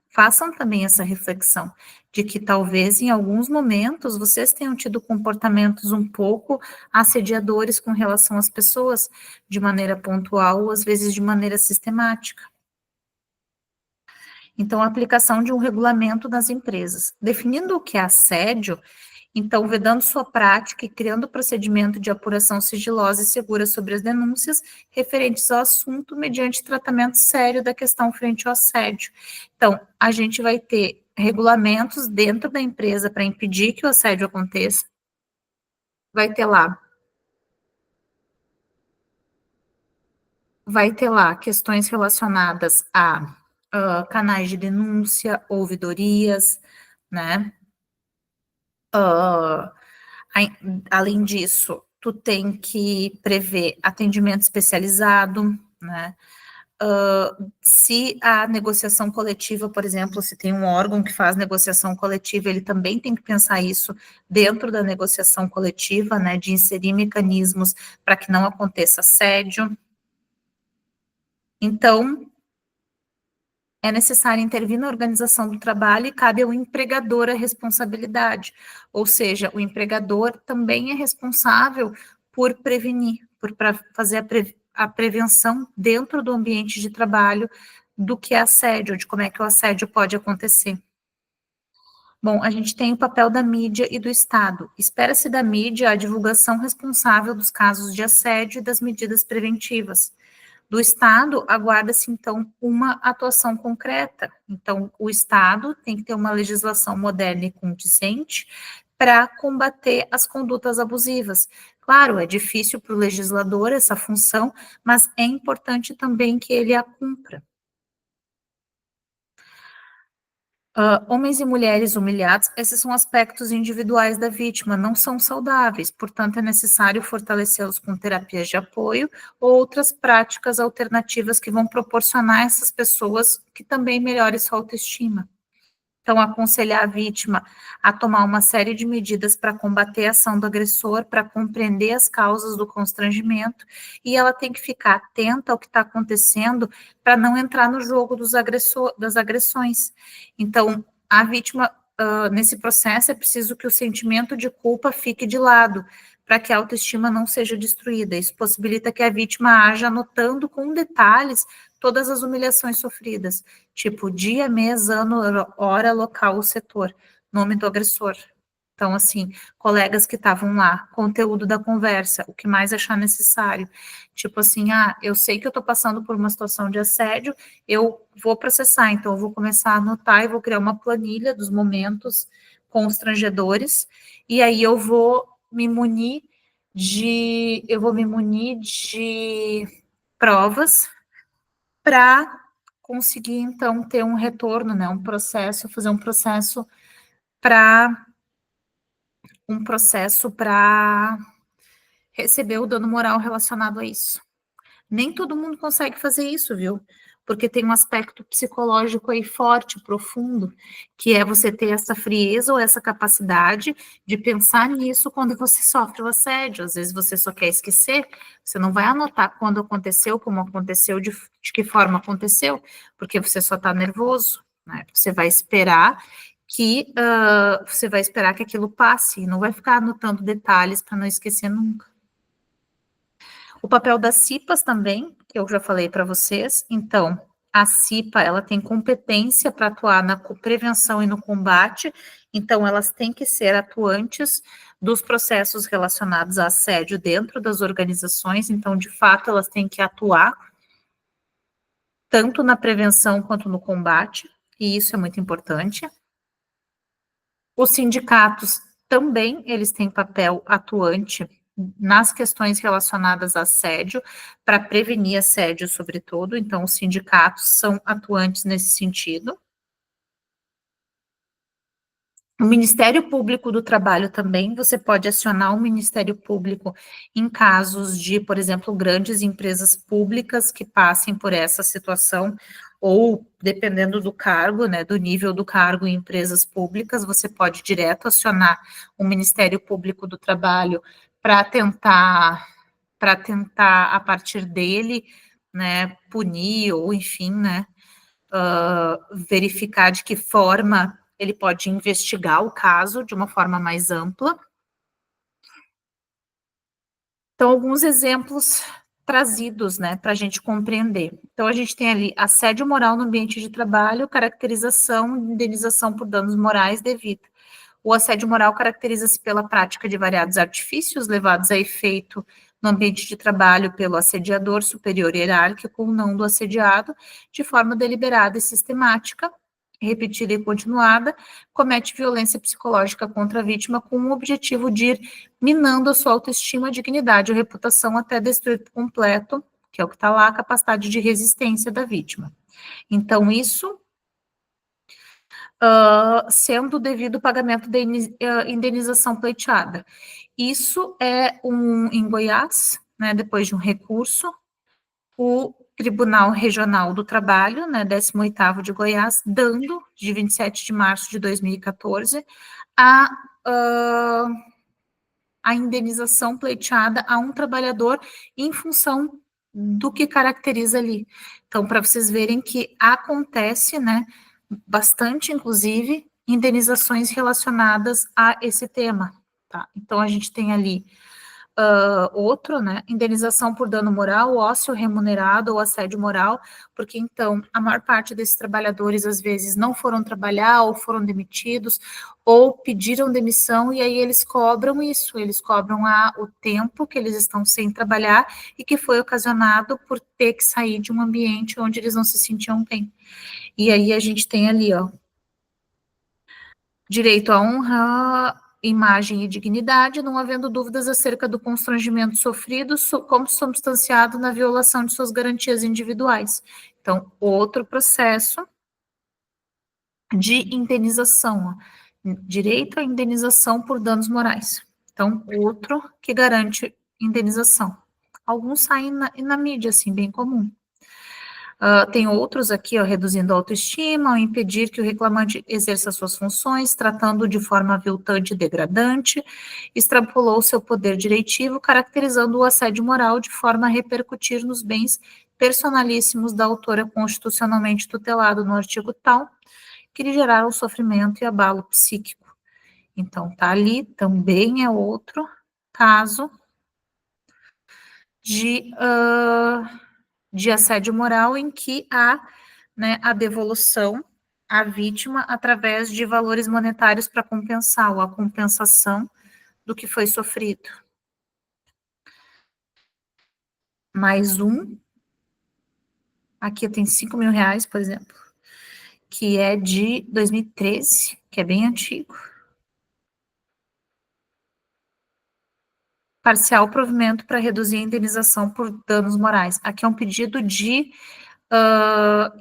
Façam também essa reflexão de que talvez em alguns momentos vocês tenham tido comportamentos um pouco assediadores com relação às pessoas, de maneira pontual ou às vezes de maneira sistemática. Então, a aplicação de um regulamento nas empresas. Definindo o que é assédio, então, vedando sua prática e criando procedimento de apuração sigilosa e segura sobre as denúncias referentes ao assunto, mediante tratamento sério da questão frente ao assédio. Então, a gente vai ter regulamentos dentro da empresa para impedir que o assédio aconteça. Vai ter lá questões relacionadas a canais de denúncia, ouvidorias, né? Além disso, tu tem que prever atendimento especializado, né? Se a negociação coletiva, por exemplo, se tem um órgão que faz negociação coletiva, ele também tem que pensar isso dentro da negociação coletiva, né? De inserir mecanismos para que não aconteça assédio. Então, é necessário intervir na organização do trabalho e cabe ao empregador a responsabilidade, ou seja, o empregador também é responsável por prevenir, para fazer a prevenção dentro do ambiente de trabalho do que é assédio, de como é que o assédio pode acontecer. Bom, a gente tem o papel da mídia e do Estado. Espera-se da mídia a divulgação responsável dos casos de assédio e das medidas preventivas. Do Estado, aguarda-se, então, uma atuação concreta. Então, o Estado tem que ter uma legislação moderna e condizente para combater as condutas abusivas. Claro, é difícil para o legislador essa função, mas é importante também que ele a cumpra. Homens e mulheres humilhados, esses são aspectos individuais da vítima, não são saudáveis, portanto, é necessário fortalecê-los com terapias de apoio ou outras práticas alternativas que vão proporcionar a essas pessoas que também melhorem sua autoestima. Então, aconselhar a vítima a tomar uma série de medidas para combater a ação do agressor, para compreender as causas do constrangimento, e ela tem que ficar atenta ao que está acontecendo para não entrar no jogo das agressões. Então, a vítima, nesse processo, é preciso que o sentimento de culpa fique de lado, para que a autoestima não seja destruída. Isso possibilita que a vítima haja anotando com detalhes todas as humilhações sofridas, tipo dia, mês, ano, hora, local, setor, nome do agressor. Então, assim, colegas que estavam lá, conteúdo da conversa, o que mais achar necessário. Tipo assim, eu sei que eu estou passando por uma situação de assédio, eu vou processar, então eu vou começar a anotar e vou criar uma planilha dos momentos constrangedores, e aí eu vou me munir de provas para conseguir, então, ter um retorno, né, fazer um processo para receber o dano moral relacionado a isso. Nem todo mundo consegue fazer isso, viu? porque tem um aspecto psicológico aí forte, profundo, que é você ter essa frieza ou essa capacidade de pensar nisso quando você sofre o assédio. Às vezes você só quer esquecer, você não vai anotar quando aconteceu, como aconteceu, de que forma aconteceu, porque você só está nervoso, né? Você vai esperar que aquilo passe, e não vai ficar anotando detalhes para não esquecer nunca. O papel das CIPAs também, que eu já falei para vocês. Então, a CIPA, ela tem competência para atuar na prevenção e no combate, então elas têm que ser atuantes dos processos relacionados a assédio dentro das organizações, então, de fato, elas têm que atuar tanto na prevenção quanto no combate, e isso é muito importante. Os sindicatos também, eles têm papel atuante nas questões relacionadas a assédio, para prevenir assédio, sobretudo, então os sindicatos são atuantes nesse sentido. O Ministério Público do Trabalho também, você pode acionar o Ministério Público em casos de, por exemplo, grandes empresas públicas que passem por essa situação, ou dependendo do cargo, né, do nível do cargo em empresas públicas, você pode direto acionar o Ministério Público do Trabalho para tentar, a partir dele, né, punir ou, enfim, né, verificar de que forma ele pode investigar o caso de uma forma mais ampla. Então, alguns exemplos trazidos, né, para a gente compreender. Então, a gente tem ali assédio moral no ambiente de trabalho, caracterização, indenização por danos morais devida. O assédio moral caracteriza-se pela prática de variados artifícios levados a efeito no ambiente de trabalho pelo assediador superior hierárquico ou não do assediado, de forma deliberada e sistemática, repetida e continuada, comete violência psicológica contra a vítima com o objetivo de ir minando a sua autoestima, dignidade ou reputação até destruir por completo, que é o que está lá, a capacidade de resistência da vítima. Então, isso sendo devido o pagamento da indenização pleiteada. Isso é em Goiás, né, depois de um recurso, o Tribunal Regional do Trabalho, né, 18º de Goiás, dando, de 27 de março de 2014, a indenização pleiteada a um trabalhador em função do que caracteriza ali. Então, para vocês verem que acontece, né, bastante, inclusive, indenizações relacionadas a esse tema, tá? Então, a gente tem ali outro, né, indenização por dano moral, ócio remunerado ou assédio moral, porque, então, a maior parte desses trabalhadores, às vezes, não foram trabalhar ou foram demitidos, ou pediram demissão, e aí eles cobram isso, eles cobram o tempo que eles estão sem trabalhar e que foi ocasionado por ter que sair de um ambiente onde eles não se sentiam bem. E aí a gente tem ali, ó, direito à honra, imagem e dignidade, não havendo dúvidas acerca do constrangimento sofrido, como substanciado na violação de suas garantias individuais. Então, outro processo de indenização, ó, direito à indenização por danos morais. Então, outro que garante indenização. Alguns saem na mídia, assim, bem comum. Tem outros aqui, ó, reduzindo a autoestima, ao impedir que o reclamante exerça suas funções, tratando de forma aviltante e degradante, extrapolou seu poder diretivo, caracterizando o assédio moral de forma a repercutir nos bens personalíssimos da autora constitucionalmente tutelado no artigo tal, que lhe geraram sofrimento e abalo psíquico. Então, tá ali, também é outro caso de assédio moral em que há, né, a devolução à vítima através de valores monetários para compensar, ou a compensação do que foi sofrido. Mais um, aqui tem R$5.000, por exemplo, que é de 2013, que é bem antigo. Parcial provimento para reduzir a indenização por danos morais. Aqui é um pedido de...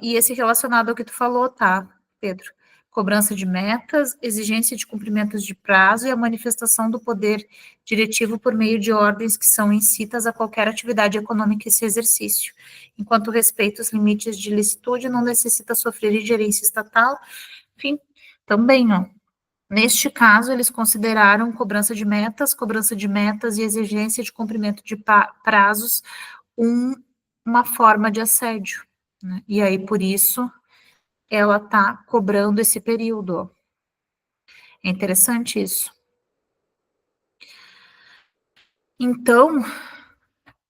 e esse relacionado ao que tu falou, tá, Pedro? cobrança de metas, exigência de cumprimentos de prazo e a manifestação do poder diretivo por meio de ordens que são incitas a qualquer atividade econômica esse exercício, enquanto respeita os limites de licitude não necessita sofrer ingerência estatal, enfim, também, ó, neste caso, eles consideraram cobrança de metas e exigência de cumprimento de prazos uma forma de assédio, né? E aí, por isso, ela está cobrando esse período. É interessante isso. Então,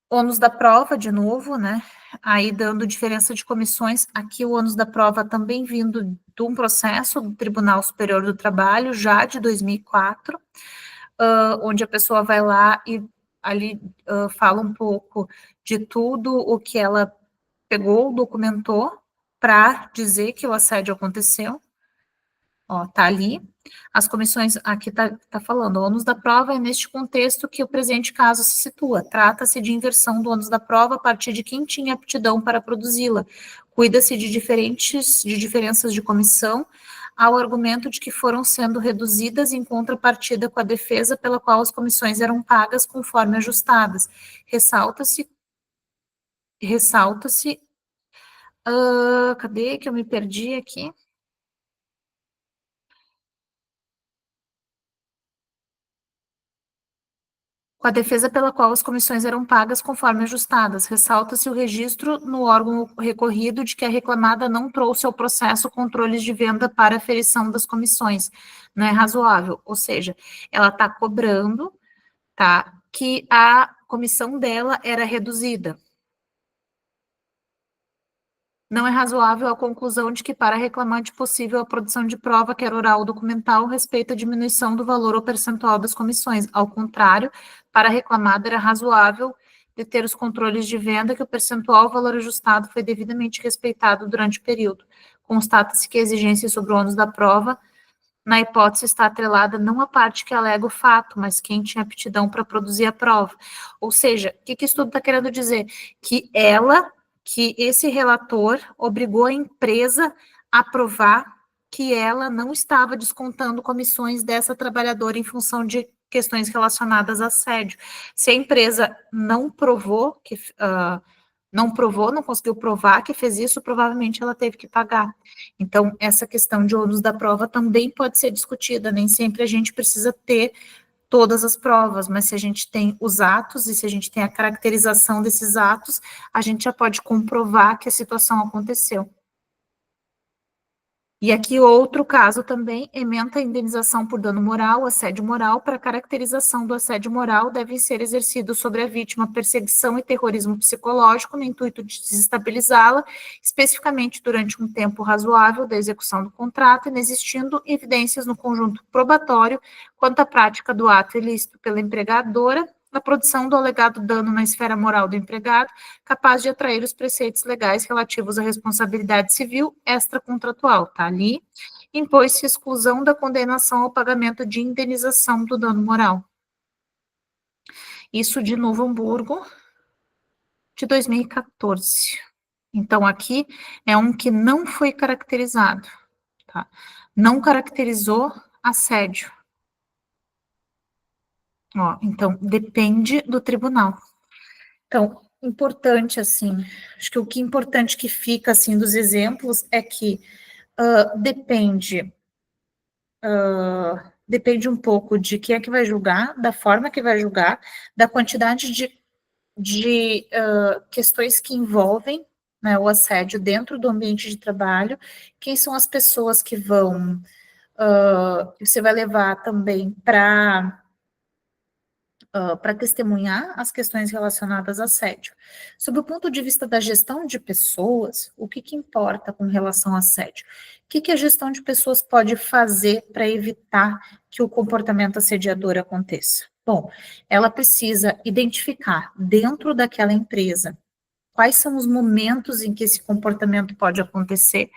ônus da prova, de novo, né? Aí dando diferença de comissões, aqui o ônus da prova também vindo de um processo do Tribunal Superior do Trabalho, já de 2004, onde a pessoa vai lá e ali fala um pouco de tudo o que ela pegou, documentou, para dizer que o assédio aconteceu. Ó, tá ali. As comissões, aqui tá falando, o ônus da prova é neste contexto que o presente caso se situa. Trata-se de inversão do ônus da prova a partir de quem tinha aptidão para produzi-la. Cuida-se de diferenças de comissão, ao argumento de que foram sendo reduzidas em contrapartida com a defesa pela qual as comissões eram pagas conforme ajustadas. Ressalta-se, cadê que eu me perdi aqui? Com a defesa pela qual as comissões eram pagas conforme ajustadas. Ressalta-se o registro no órgão recorrido de que a reclamada não trouxe ao processo controles de venda para aferição das comissões. Não é razoável, ou seja, ela está cobrando, tá, que a comissão dela era reduzida. Não é razoável a conclusão de que, para reclamante possível, a produção de prova, quer oral ou documental, respeita a diminuição do valor ou percentual das comissões. Ao contrário, para a reclamada era razoável de ter os controles de venda que o percentual ou valor ajustado foi devidamente respeitado durante o período. Constata-se que a exigência sobre o ônus da prova, na hipótese, está atrelada não à parte que alega o fato, mas quem tinha aptidão para produzir a prova. Ou seja, o que isso tudo está querendo dizer? Que esse relator obrigou a empresa a provar que ela não estava descontando comissões dessa trabalhadora em função de questões relacionadas a assédio. Se a empresa não conseguiu provar que fez isso, provavelmente ela teve que pagar. Então, essa questão de ônus da prova também pode ser discutida, nem sempre a gente precisa ter todas as provas, mas se a gente tem os atos e se a gente tem a caracterização desses atos, a gente já pode comprovar que a situação aconteceu. E aqui outro caso também, ementa a indenização por dano moral, assédio moral. Para caracterização do assédio moral, devem ser exercidos sobre a vítima perseguição e terrorismo psicológico no intuito de desestabilizá-la, especificamente durante um tempo razoável da execução do contrato, inexistindo evidências no conjunto probatório quanto à prática do ato ilícito pela empregadora, a produção do alegado dano na esfera moral do empregado, capaz de atrair os preceitos legais relativos à responsabilidade civil extracontratual, tá ali. Impôs-se exclusão da condenação ao pagamento de indenização do dano moral. Isso de Novo Hamburgo, de 2014. Então, aqui é um que não foi caracterizado, tá? Não caracterizou assédio. Ó, então, depende do tribunal. Então, importante, assim, acho que o que é importante que fica, assim, dos exemplos é que depende um pouco de quem é que vai julgar, da forma que vai julgar, da quantidade de questões que envolvem, né, o assédio dentro do ambiente de trabalho, quem são as pessoas que vão, você vai levar também para testemunhar as questões relacionadas a assédio. Sob o ponto de vista da gestão de pessoas, o que importa com relação a assédio? O que a gestão de pessoas pode fazer para evitar que o comportamento assediador aconteça? Bom, ela precisa identificar dentro daquela empresa quais são os momentos em que esse comportamento pode acontecer,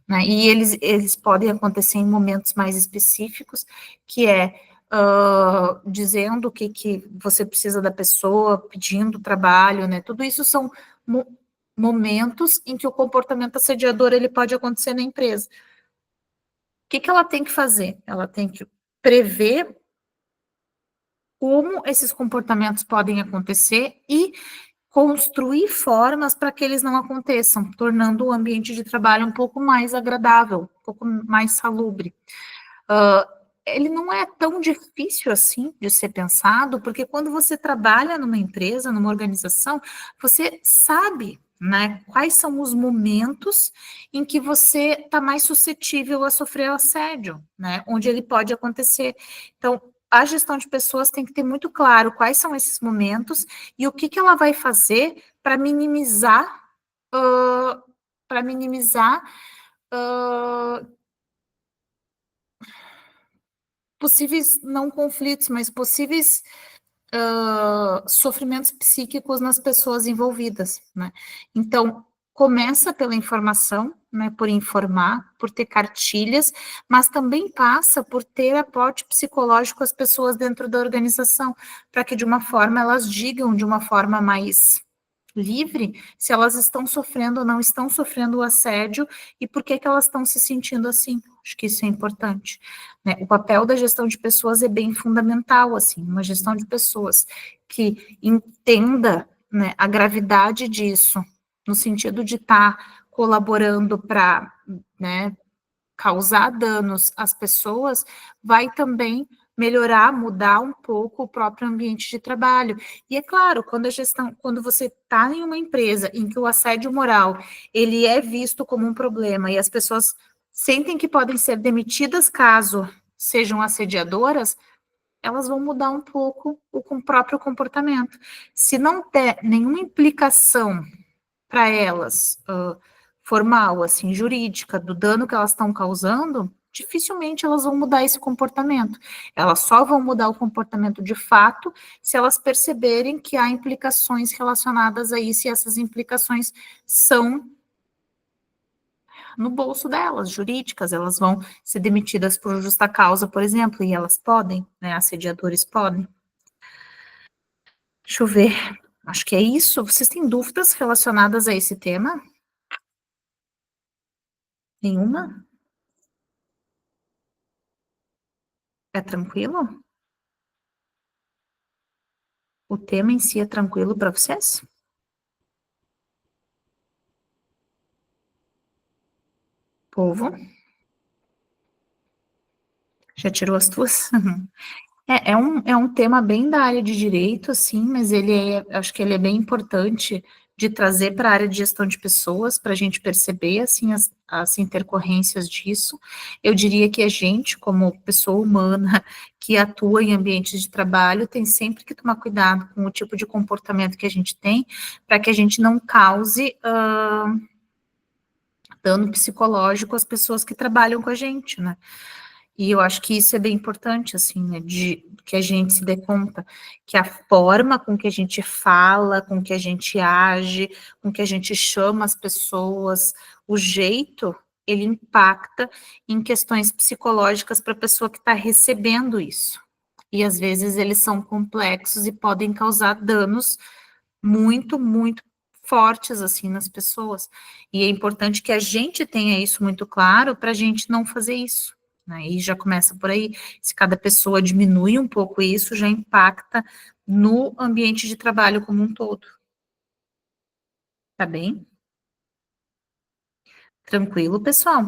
né? E eles podem acontecer em momentos mais específicos, que é dizendo o que você precisa da pessoa, pedindo trabalho, né? Tudo isso são momentos em que o comportamento assediador ele pode acontecer na empresa. que ela tem que fazer? Ela tem que prever como esses comportamentos podem acontecer e construir formas para que eles não aconteçam, tornando o ambiente de trabalho um pouco mais agradável, um pouco mais salubre. Ele não é tão difícil assim de ser pensado, porque quando você trabalha numa empresa, numa organização, você sabe, né, quais são os momentos em que você está mais suscetível a sofrer assédio, né, onde ele pode acontecer. Então, a gestão de pessoas tem que ter muito claro quais são esses momentos e o que ela vai fazer para minimizar, para minimizar possíveis, não conflitos, mas possíveis sofrimentos psíquicos nas pessoas envolvidas, né? Então, começa pela informação, né, por informar, por ter cartilhas, mas também passa por ter aporte psicológico às pessoas dentro da organização, para que de uma forma elas digam de uma forma mais livre se elas estão sofrendo ou não estão sofrendo o assédio e por que elas estão se sentindo assim. Acho que isso é importante, né? O papel da gestão de pessoas é bem fundamental, assim, uma gestão de pessoas que entenda, né, a gravidade disso, no sentido de estar colaborando para, né, causar danos às pessoas, vai também melhorar, mudar um pouco o próprio ambiente de trabalho. E é claro, quando você está em uma empresa em que o assédio moral, ele é visto como um problema e as pessoas sentem que podem ser demitidas caso sejam assediadoras, elas vão mudar um pouco o próprio comportamento. Se não der nenhuma implicação para elas, formal, assim, jurídica, do dano que elas estão causando, dificilmente elas vão mudar esse comportamento. Elas só vão mudar o comportamento de fato se elas perceberem que há implicações relacionadas a isso, e essas implicações são no bolso delas, jurídicas, elas vão ser demitidas por justa causa, por exemplo, e elas podem, né, assediadores podem. Deixa eu ver, acho que é isso. Vocês têm dúvidas relacionadas a esse tema? Nenhuma? É tranquilo? O tema em si é tranquilo para vocês? Povo? Já tirou as tuas? É um tema bem da área de direito, assim, mas acho que ele é bem importante de trazer para a área de gestão de pessoas, para a gente perceber, assim, as intercorrências disso. Eu diria que a gente, como pessoa humana que atua em ambientes de trabalho, tem sempre que tomar cuidado com o tipo de comportamento que a gente tem, para que a gente não cause dano psicológico às pessoas que trabalham com a gente, né? E eu acho que isso é bem importante, assim, né, de que a gente se dê conta que a forma com que a gente fala, com que a gente age, com que a gente chama as pessoas, o jeito, ele impacta em questões psicológicas para a pessoa que está recebendo isso. E às vezes eles são complexos e podem causar danos muito, muito fortes, assim, nas pessoas. E é importante que a gente tenha isso muito claro para a gente não fazer isso, né? E já começa por aí. Se cada pessoa diminui um pouco isso, já impacta no ambiente de trabalho como um todo. Tá bem? Tranquilo, pessoal?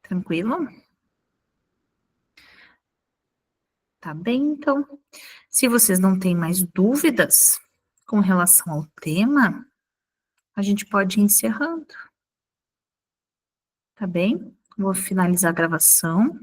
Tranquilo? Tá bem, então. Se vocês não têm mais dúvidas com relação ao tema, a gente pode ir encerrando. Tá bem? Vou finalizar a gravação.